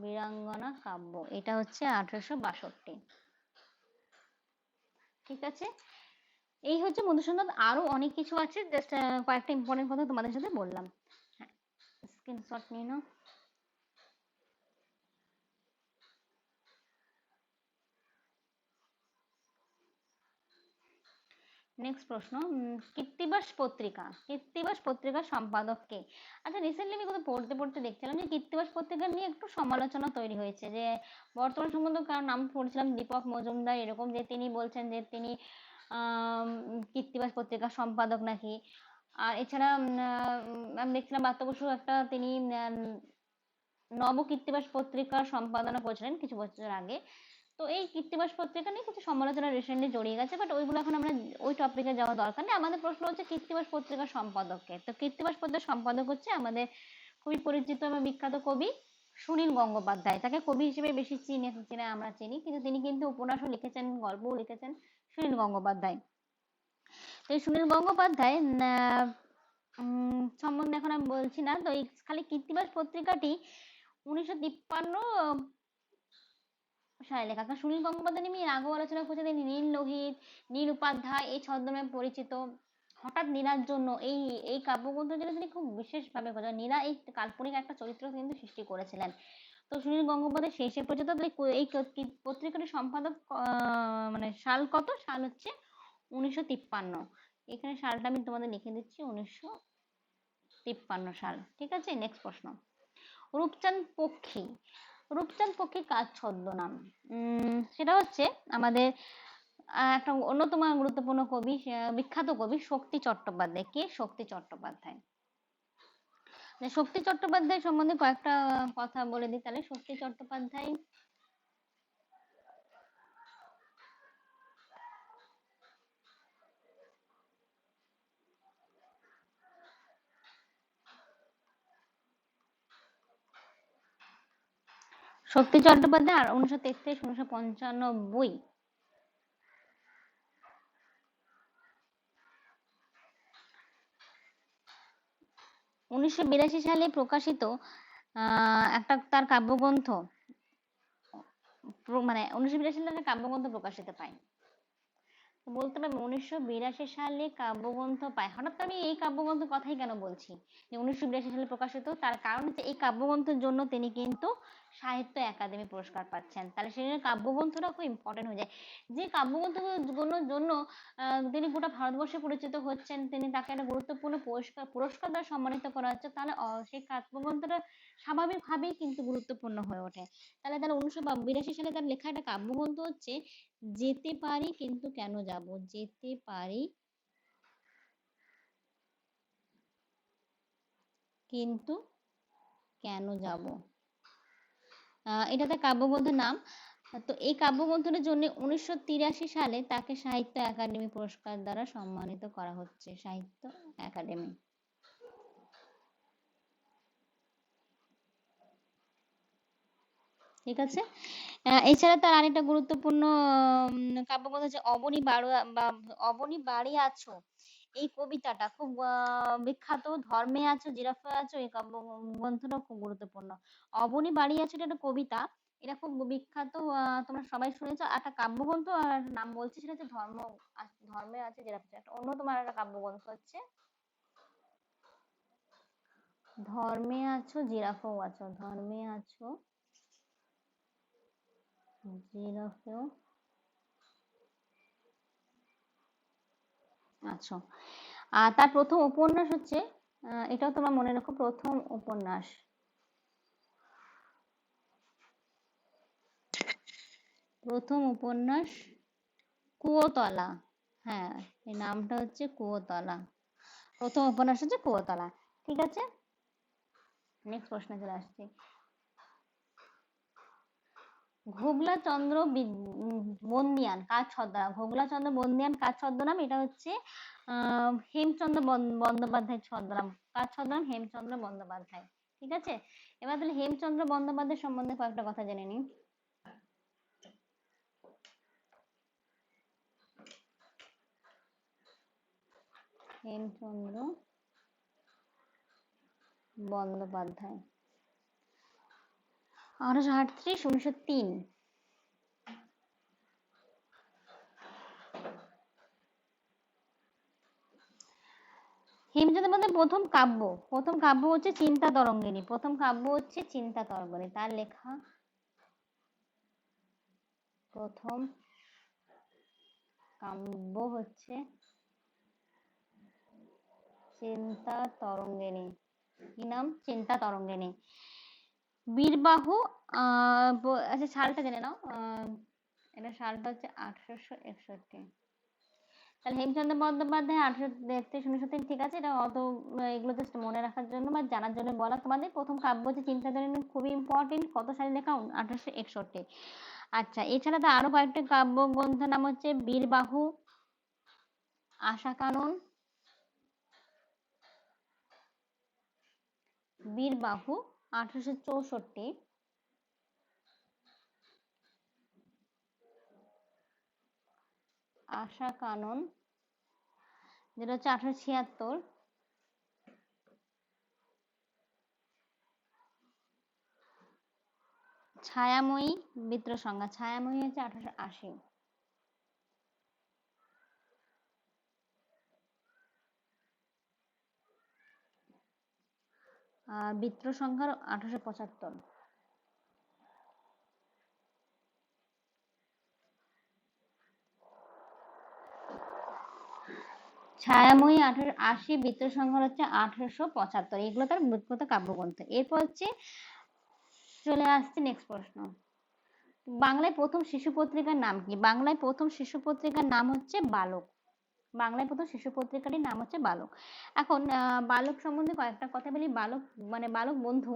বীরাঙ্গনা কাব্য এটা হচ্ছে 1862। ঠিক আছে, এই হচ্ছে মধুসূদন। আরো অনেক কিছু আছে, জাস্ট কয়েকটা ইম্পর্টেন্ট কথা তোমাদের সাথে বললাম। হ্যাঁ, স্ক্রিনশট নিয়ে নাও। নেক্সট প্রশ্ন, কৃত্তিবাস পত্রিকা, কৃত্তিবাস পত্রিকার সম্পাদক কে? আচ্ছা, রিসেন্টলি আমি কোথাও পড়তে পড়তে দেখছিলাম যে কৃত্তিবাস পত্রিকা নিয়ে একটু সমালোচনা তৈরি হয়েছে, যে বর্তমান সম্বন্ধে কারণ নাম পড়ছিলাম দীপক মজুমদার, এরকম যে তিনি বলছেন যে তিনি কৃত্তিবাস পত্রিকার সম্পাদক নাকি। আর এছাড়া আমি দেখছিলাম বাত্য বসু একটা তিনি নব কৃত্তিবাস পত্রিকার সম্পাদনা করেছিলেন কিছু বছর আগে। তো এই কৃত্তিবাস পত্রিকা নিয়ে কিছু সমালোচনা রিসেন্টলি জড়িয়ে গেছে, বাট ওইগুলো এখন আমরা ওই টপিকে যাওয়া দরকার নেই। আমাদের প্রশ্ন হচ্ছে কৃত্তিবাস পত্রিকার সম্পাদককে। তো কৃত্তিবাস পত্রিকার সম্পাদক হচ্ছে আমাদের খুবই পরিচিত এবং বিখ্যাত কবি সুনীল গঙ্গোপাধ্যায়। তাকে কবি হিসেবে বেশি চিনে আমরা চিনি, কিন্তু তিনি কিন্তু উপন্যাসও লিখেছেন, গল্পও লিখেছেন, সুনীল গঙ্গোপাধ্যায়। তো এই সুনীল গঙ্গোপাধ্যায় সম্বন্ধে এখন আমি বলছি না। তো এই খালি কৃত্তিবাস পত্রিকাটি 1953 সালে লেখা। কারণ সুনীল গঙ্গোপাধ্যায় নিয়ে এর আগেও আলোচনা করছে, তিনি নীল লোহিত, নীল উপাধ্যায় এই ছদ্মনামে পরিচিত। হঠাৎ নীলার জন্য এই এই কাব্যগ্রন্থের জন্য তিনি খুব বিশেষভাবে পরিচিত। নীলা এই কাল্পনিক একটা চরিত্র কিন্তু সৃষ্টি করেছিলেন। তো সুনীল গঙ্গোপাধ্যায় শেষে পর্যন্ত এই পত্রিকাটির সম্পাদক মানে সাল কত? সাল হচ্ছে 1953। এখানে সালটা আমি তোমাদের লিখে দিচ্ছি, 1953 সাল। ঠিক আছে, নেক্সট প্রশ্ন, রূপচাঁদ পক্ষী। রূপচাঁদ পক্ষী কার ছদ্মনাম? সেটা হচ্ছে আমাদের একটা অন্যতম গুরুত্বপূর্ণ কবি, বিখ্যাত কবি শক্তি চট্টোপাধ্যায়। কে? শক্তি চট্টোপাধ্যায়। শক্তি চট্টোপাধ্যায় সম্বন্ধে কয়েকটা কথা বলে দিই তাহলে। শক্তি চট্টোপাধ্যায় শক্তি চট্টোপাধ্যায় আর 1933-1995 1982 সালে প্রকাশিত একটা তার কাব্যগ্রন্থ, মানে 1982 সালে কাব্যগ্রন্থ প্রকাশিত পায়। বলতে পারবো 1982 সালে কাব্যগ্রন্থ পায়। হঠাৎ আমি এই কাব্যগ্রন্থের কথাই কেন বলছি যে 1982 সালে প্রকাশিত? তার কারণ হচ্ছে এই কাব্যগ্রন্থের জন্য তিনি কিন্তু সাহিত্য একাডেমি পুরস্কার পাচ্ছেন। তাহলে সেজন্য কাব্যগ্রন্থটা খুব ইম্পর্টেন্ট হয়ে যায়। যে কাব্যগ্রন্থগুলোর জন্য তিনি গোটা ভারতবর্ষে পরিচিত হচ্ছেন, তাকে একটা গুরুত্বপূর্ণ পুরস্কার দ্বারা সম্মানিত করা হচ্ছে, তাহলে সেই কাব্যগ্রন্থটা স্বাভাবিকভাবেই কিন্তু গুরুত্বপূর্ণ হয়ে ওঠে। তাহলে 1982 সালে তার লেখা একটা কাব্যগ্রন্থ হচ্ছে যেতে পারি কিন্তু কেন যাব, যেতে পারি কিন্তু কেন যাব। এটা তার কাব্যগ্রন্থের নাম। তো এই কাব্যগ্রন্থের জন্য 1983 সালে তাকে সাহিত্য একাডেমি পুরস্কার দ্বারা সম্মানিত করা হচ্ছে, সাহিত্য একাডেমি। ঠিক আছে। এছাড়া তার আরেকটা গুরুত্বপূর্ণ কাব্যগ্রন্থ হচ্ছে অবনী বাড়ি আছো। এই কবিতাটা খুব বিখ্যাত। ধর্মে আছো জিরাফে আছো, এই কাব্যগ্রন্থটা খুব গুরুত্বপূর্ণ। অবনী বাড়ি আছো এটা একটা কবিতা, এটা খুব বিখ্যাত, তোমরা সবাই শুনেছো। একটা কাব্যগ্রন্থ আর নাম বলছি, সেটা হচ্ছে ধর্মে আছে জিরাফে আছো। একটা অন্যতম একটা কাব্যগ্রন্থ হচ্ছে ধর্মে আছো জিরাফেও আছো, ধর্মে আছো জিরাফেও আছো। আর তার প্রথম উপন্যাস হচ্ছে, এটাও তোমার মনে রাখো, প্রথম উপন্যাস কুয়োতলা। হ্যাঁ, এই নামটা হচ্ছে কুয়োতলা। প্রথম উপন্যাস হচ্ছে কুয়োতলা। ঠিক আছে, নেক্সট প্রশ্নে চলে আসছি। ঘোগলা চন্দ্র বন্দিয়ান কার ছদ্মনাম? ঘোগলা চন্দ্র বন্দিয়ান কার ছদ্মনাম? এটা হচ্ছে হেমচন্দ্র বন্দ্যোপাধ্যায়ের ছদ্মনাম। কার ছদ্মনাম? হেমচন্দ্র বন্দ্যোপাধ্যায়। ঠিক আছে, এবার তাহলে হেমচন্দ্র বন্দ্যোপাধ্যায় সম্বন্ধে কয়েকটা কথা জেনে নিই। হেমচন্দ্র বন্দ্যোপাধ্যায় 1838-1903। হেমচন্দ্র বন্দ্যোপাধ্যায়ের প্রথম কাব্য হচ্ছে চিন্তা তরঙ্গিনী। তার লেখা প্রথম কাব্য হচ্ছে চিন্তা তরঙ্গিনী। কি নাম? চিন্তা তরঙ্গিনী। বীরবাহু, আচ্ছা সালটা জেনে নাও। এটা সালটা হচ্ছে 1861। তাহলে হেমচন্দ্র বন্দ্যোপাধ্যায় 1833-1903। ঠিক আছে, এটা অত এগুলো জাস্ট মনে রাখার জন্য বা জানার জন্য বলা তোমাদের। প্রথম কাব্য হচ্ছে চিন্তা তরঙ্গিনী, খুবই ইম্পর্টেন্ট। কত সালে লেখা? 1861। আচ্ছা, এছাড়া তো আরো কয়েকটা কাব্যগ্রন্থের নাম হচ্ছে বীরবাহু, আশাকানন, বীরবাহু 1864, আশাকানন যেটা হচ্ছে 1876, ছায়াময়ী বিদ্রোহসংজ্ঞা, ছায়াময়ী হচ্ছে 1880। বিদ্রোহসংজ্ঞা 1875। ছায়াময়ী 1880, বিদ্রোহসংজ্ঞা হচ্ছে 1875। এগুলো তার বিখ্যাত কাব্যগ্রন্থ। এরপর হচ্ছে চলে আসছে নেক্সট প্রশ্ন। বাংলায় প্রথম শিশু পত্রিকার নাম কি? বাংলায় প্রথম শিশু পত্রিকার নাম হচ্ছে বালক। বাংলায় প্রথম শিশু পত্রিকাটির নাম হচ্ছে বালক। এখন বালক সম্বন্ধে কয়েকটা কথা বলি। বালক মানে বালক বন্ধু,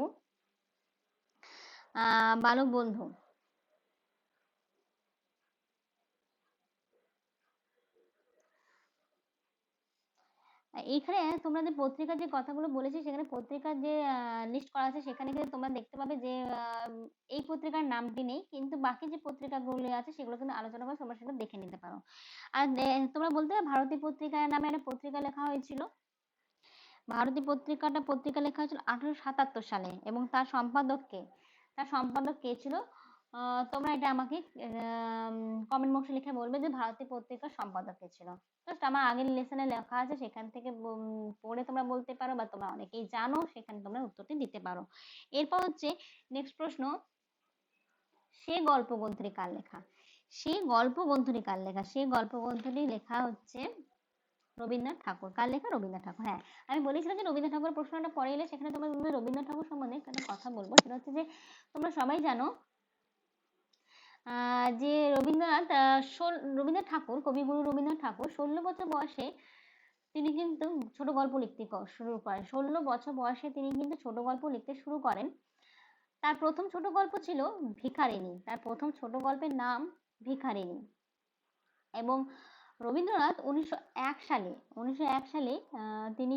বালক বন্ধু এইখানে তোমরা যে পত্রিকার যে কথাগুলো বলেছি, সেখানে পত্রিকার যে লিস্ট করা আছে, সেখানে কিন্তু তোমরা দেখতে পাবে যে এই পত্রিকার নামটি নেই, কিন্তু বাকি যে পত্রিকাগুলো আছে সেগুলো কিন্তু আলোচনা করে তোমরা সেটা দেখে নিতে পারো। আর তোমরা বলতে পারো ভারতী পত্রিকার নামে একটা পত্রিকা লেখা হয়েছিল। ভারতী পত্রিকা লেখা হয়েছিল 1877 সালে, এবং তার সম্পাদক কে ছিল? তোমরা এটা আমাকে কমেন্ট বক্সে লিখে বলবে যে ভারতী পত্রিকার সম্পাদক কে ছিল। জাস্ট আমার আগের লেসনে লেখা আছে, সেখান থেকে পড়ে তোমরা বলতে পারো, বা তোমরা অনেকেই জানো, সেখানে তোমরা উত্তরটি দিতে পারো। এরপর হচ্ছে নেক্সট প্রশ্ন। সেই গল্পগ্রন্থটি কার লেখা? সেই গল্পগ্রন্থটি কার লেখা? সেই গল্পগ্রন্থটি লেখা হচ্ছে রবীন্দ্রনাথ ঠাকুর। কার লেখা? রবীন্দ্রনাথ ঠাকুর। হ্যাঁ, আমি বলেছিলাম যে রবীন্দ্রনাথ ঠাকুরের প্রশ্নটা পরে এলে সেখানে তোমাদের রবীন্দ্রনাথ ঠাকুর সম্বন্ধে একটা কথা বলবো। সেটা হচ্ছে যে তোমরা সবাই জানো যে রবীন্দ্রনাথ ঠাকুর, কবিগুরু রবীন্দ্রনাথ ঠাকুর 16 বছর বয়সে তিনি কিন্তু ছোট গল্প লিখতে শুরু করেন। 16 বছর বয়সে তিনি কিন্তু ছোট গল্প লিখতে শুরু করেন। তার প্রথম ছোট গল্প ছিল ভিখারিণী। তার প্রথম ছোট গল্পের নাম ভিখারিণী। এবং রবীন্দ্রনাথ 1901 সালে তিনি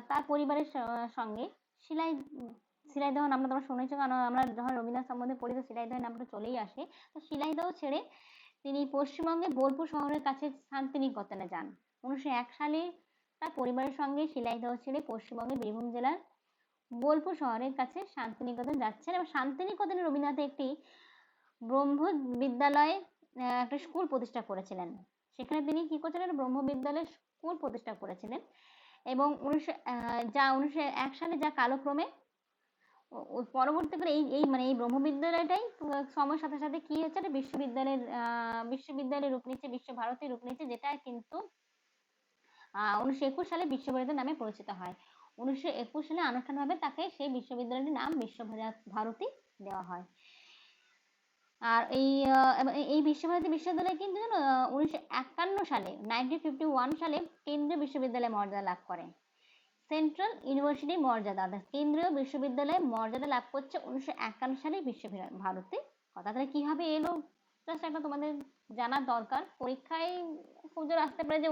তার পরিবারের সঙ্গে শিলাইদহ নামটা তোমরা শুনেছো, কারণ আমরা যখন রবীন্দ্রনাথ সম্বন্ধে পড়ি তো শিলাইদহ নামটা চলেই আসে। তো শিলাইদহ ছেড়ে তিনি পশ্চিমবঙ্গের বোলপুর শহরের কাছে শান্তিনিকেতনে যান। 1901 সালে তার পরিবারের সঙ্গে শিলাইদহ ছেড়ে পশ্চিমবঙ্গের বীরভূম জেলার বোলপুর শহরের কাছে শান্তিনিকেতন যাচ্ছেন এবং শান্তিনিকেতনে রবীন্দ্রনাথ একটি ব্রহ্ম বিদ্যালয়ে একটা স্কুল প্রতিষ্ঠা করেছিলেন। সেখানে তিনি কি করেছিলেন? ব্রহ্ম বিদ্যালয় স্কুল প্রতিষ্ঠা করেছিলেন এবং 1901 সালে যা কালক্রমে পরবর্তীকালে এই ব্রহ্ম বিদ্যালয়টাই সময়ের সাথে সাথে কি হচ্ছে, একটা বিশ্ববিদ্যালয়ের রূপ নিচ্ছে, বিশ্বভারতীর রূপ নিচ্ছে, যেটা কিন্তু 1921 সালে বিশ্বভারতী নামে পরিচিত হয়। 1921 সালে আনুষ্ঠানিকভাবে তাকে সেই বিশ্ববিদ্যালয়টির নাম বিশ্বভারতী দেওয়া হয়। আর এই বিশ্বভারতী বিশ্ববিদ্যালয় কিন্তু 1951 সালে 1951 সালে কেন্দ্রীয় বিশ্ববিদ্যালয় মর্যাদা লাভ করে। সেন্ট্রাল ইউনিভার্সিটি মর্যাদা, কেন্দ্রীয় বিশ্ববিদ্যালয়ের মর্যাদা লাভ করছে 1951 সালে বিশ্বভারতী। কথা তাহলে কিভাবে এলো জাস্ট একটা তোমাদের জানা দরকার। পরীক্ষায় খুব জোর আসতে পারে যে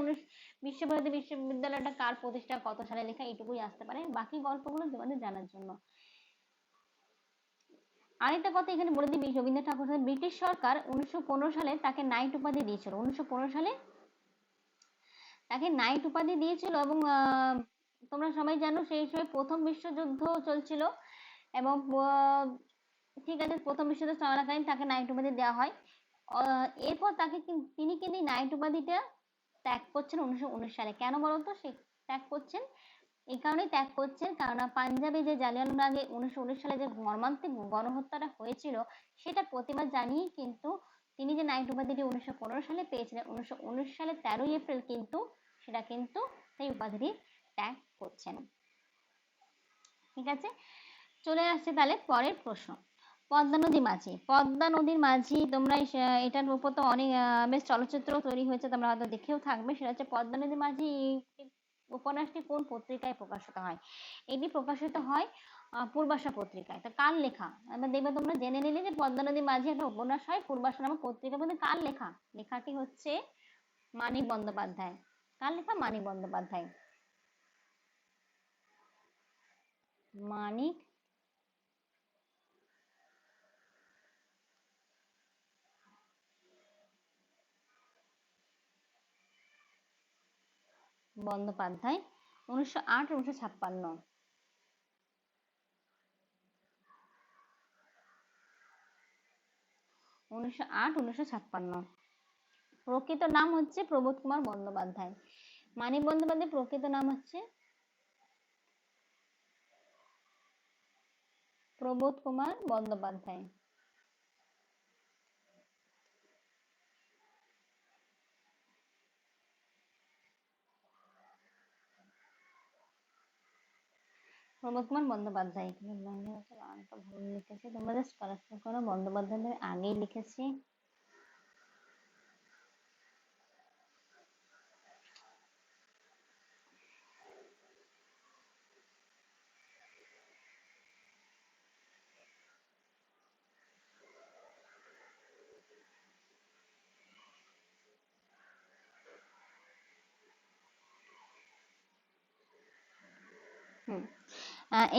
বিশ্বভারতী বিশ্ববিদ্যালয়টা কার প্রতিষ্ঠা, কত সালে লেখা, এটুকুই আসতে পারে। বাকি গল্পগুলো তোমাদের জানার জন্য। আরেকটা কথা এখানে বলে দিই, রবীন্দ্রনাথ ঠাকুর ব্রিটিশ সরকার 1915 সালে তাকে নাইট উপাধি দিয়েছিল। 1915 সালে তাকে নাইট উপাধি দিয়েছিল এবং তোমরা সবাই জানো সেই সময় প্রথম বিশ্বযুদ্ধ চলছিল এবং ঠিক আছে, প্রথম বিশ্বযুদ্ধ চলাকালীন তাকে নাইট উপাধি দেওয়া হয়। এরপর তিনি কিন্তু নাইট উপাধিটা ত্যাগ করছেন 1919 সালে। কেন বলতো সে ত্যাগ করছেন? এই কারণেই ত্যাগ করছেন কারণ পাঞ্জাবে যে জালিয়ানওয়ালাবাগে 1919 সালে যে মর্মান্তিক গণহত্যাটা হয়েছিল সেটা প্রতিবাদ জানিয়ে কিন্তু তিনি যে নাইট উপাধিটি 1915 সালে পেয়েছিলেন, 1919 সালে 13ই এপ্রিল কিন্তু সেটা কিন্তু সেই উপাধিটি ত্যাগ করছেন। ঠিক আছে, চলে আসছে তাহলে পরের প্রশ্ন। পদ্মা নদী মাঝি। পদ্মা নদীর মাঝি তোমরা এটার উপর তো অনেক বেশ চলচ্চিত্র তৈরি হয়েছে, তোমরা হয়তো দেখেও থাকবে। সেটা হচ্ছে পদ্মা নদী মাঝি উপন্যাসটি কোন পত্রিকায় প্রকাশিত হয়? এটি প্রকাশিত হয় পূর্বাশা পত্রিকায়। তা কার লেখা? এবার দেখবে তোমরা জেনে নিলে যে পদ্মা নদী মাঝি একটা উপন্যাস হয় পূর্বাশা নামক পত্রিকার মধ্যে। কার লেখা? লেখাটি হচ্ছে মানিক বন্দ্যোপাধ্যায়। কার লেখা? মানিক বন্দ্যোপাধ্যায়। মানিক বন্দ্যোপাধ্যায়। 1908 1956। 1908 1956। প্রকৃত নাম হচ্ছে প্রবোধ কুমার বন্দ্যোপাধ্যায়। মানিক বন্দ্যোপাধ্যায়ের প্রকৃত নাম হচ্ছে প্রবোধ কুমার বন্দ্যোপাধ্যায়। প্রবোধ কুমার বন্দ্যোপাধ্যায়। ভুল লিখেছি, তোমরা জাস্ট কারেকশন করো। বন্দ্যোপাধ্যায়ের আগেই লিখেছি।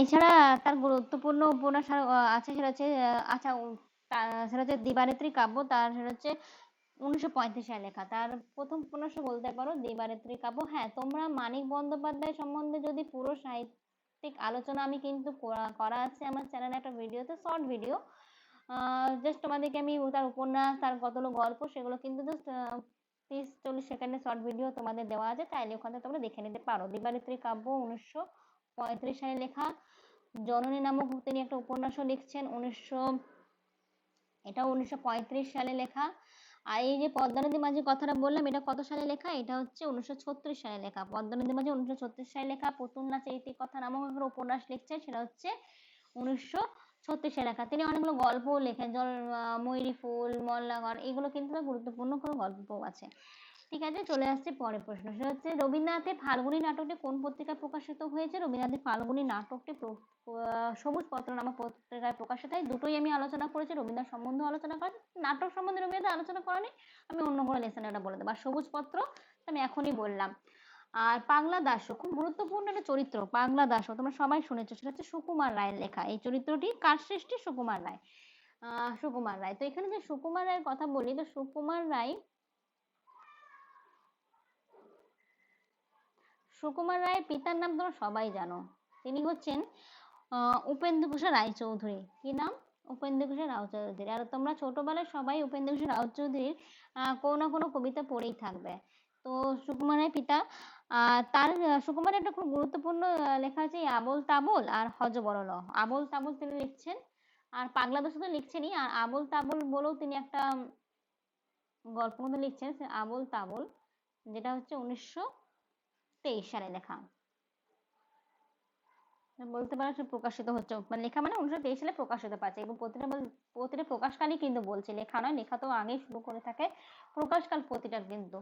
এছাড়া তার গুরুত্বপূর্ণ উপন্যাস আছে, সেটা হচ্ছে আচ্ছা সেটা হচ্ছে দিবানেত্রী কাব্য। তার সেটা হচ্ছে 1935 সালে লেখা। তার প্রথম উপন্যাস বলতে পারো দিবানেত্রী কাব্য। হ্যাঁ, তোমরা মানিক বন্দ্যোপাধ্যায় সম্বন্ধে যদি পুরো সাহিত্যিক আলোচনা আমি কিন্তু করা আছে আমার চ্যানেলে একটা ভিডিওতে, শর্ট ভিডিও। জাস্ট তোমাদেরকে আমি তার উপন্যাস, তার কতগুলো গল্প, সেগুলো কিন্তু জাস্ট 30-40 সেকেন্ডের শর্ট ভিডিও তোমাদের দেওয়া আছে, তাইলে ওখানে তোমরা দেখে নিতে পারো। দিবানেত্রী কাব্য 1935 সালে লেখা। জননী নামক তিনি একটা উপন্যাসও লিখছেন এটা 1935 সালে লেখা। আর এই যে পদ্মা নদী মাঝি কথাটা বললাম, এটা কত সালে লেখা? এটা হচ্ছে 1936 সালে লেখা। পদ্মা নদী মাঝি 1936 সালে লেখা। পুতুল নাচের ইতিকথা নামক একটা উপন্যাস লিখছেন, সেটা হচ্ছে 1936 সালে লেখা। তিনি অনেকগুলো গল্পও লেখেন, ময়ূরী ফুল, মল্লাগড়, এগুলো কিন্তু গুরুত্বপূর্ণ কোনো গল্পও আছে। ঠিক আছে, চলে আসছে পরের প্রশ্ন। সেটা হচ্ছে রবীন্দ্রনাথের ফাল্গুনী নাটকটি কোন পত্রিকায় প্রকাশিত হয়েছে? রবীন্দ্রনাথের ফাল্গুনী নাটকটি সবুজ পত্র নামক পত্রিকায় প্রকাশিত হয়। দুটোই আমি আলোচনা করেছি, রবীন্দ্রনাথ সম্বন্ধে আলোচনা করেছি, নাটক সম্বন্ধে রবীন্দ্রনাথ আলোচনা করা নেই, আমি অন্য কোনো লেসনে এটা বলে দেবো। আর সবুজ পত্র আমি এখনই বললাম। আর পাগলা দাশু খুব গুরুত্বপূর্ণ একটা চরিত্র, পাগলা দাশু তোমরা সবাই শুনেছো, সেটা হচ্ছে সুকুমার রায়ের লেখা। এই চরিত্রটি কার সৃষ্টি? সুকুমার রায়। সুকুমার রায়। তো এখানে যে সুকুমার রায়ের কথা বলি, তো সুকুমার রায়ের পিতার নাম তোমরা সবাই জানো, তিনি হচ্ছেন উপেন্দ্রকিশোর রায়চৌধুরী। কি নাম? উপেন্দ্রকিশোর রায়চৌধুরী। আর তোমরা ছোটবেলায় সবাই উপেন্দ্রকিশোর রায়চৌধুরীর কোনো না কোনো কবিতা পড়েই থাকবে। তো সুকুমারের পিতা, তার সুকুমারের একটা খুব গুরুত্বপূর্ণ লেখা আছে আবোল তাবোল আর হযবরল। আবোল তাবোল তিনি লিখছেন, আর পাগলা দাশু তো লিখছেনই, আর আবোল তাবোল বলেও তিনি একটা গল্প মতো লিখছেন, সে আবোল তাবোল, যেটা হচ্ছে 1923 সালে লেখা। বলতে পারো সে প্রকাশিত হচ্ছে, মানে লেখা মানে 1923 সালে প্রকাশিত পাচ্ছে, এবং প্রতিটা প্রকাশকালই কিন্তু বলছে, লেখা নয়, লেখা তো আগেই শুরু করে থাকে, প্রকাশকাল প্রতিটা কিন্তু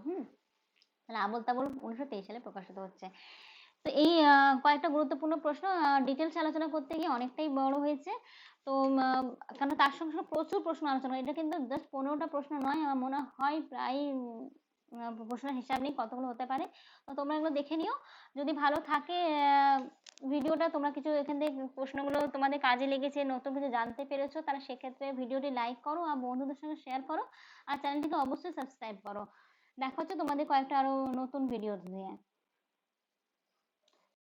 তাহলে আবোল তাবোল 1923 সালে প্রকাশিত হচ্ছে। তো এই কয়েকটা গুরুত্বপূর্ণ প্রশ্ন ডিটেলস আলোচনা করতে গিয়ে অনেকটাই বড় হয়েছে। তো কেন তার সঙ্গে সঙ্গে প্রচুর প্রশ্ন আলোচনা, এটা কিন্তু জাস্ট 15টা প্রশ্ন নয়, আমার মনে হয় প্রায় প্রশ্নের হিসাব নেই কতগুলো হতে পারে। তো তোমরা এগুলো দেখে নিও, যদি ভালো থাকে ভিডিওটা, তোমরা কিছু এখান থেকে প্রশ্নগুলো তোমাদের কাজে লেগেছে, নতুন কিছু জানতে পেরেছো, তাহলে সেক্ষেত্রে ভিডিওটি লাইক করো আর বন্ধুদের সঙ্গে শেয়ার করো, আর চ্যানেলটিকে অবশ্যই সাবস্ক্রাইব করো। দেখা হচ্ছে তোমাদের কয়েকটা আরো নতুন ভিডিও নিয়ে।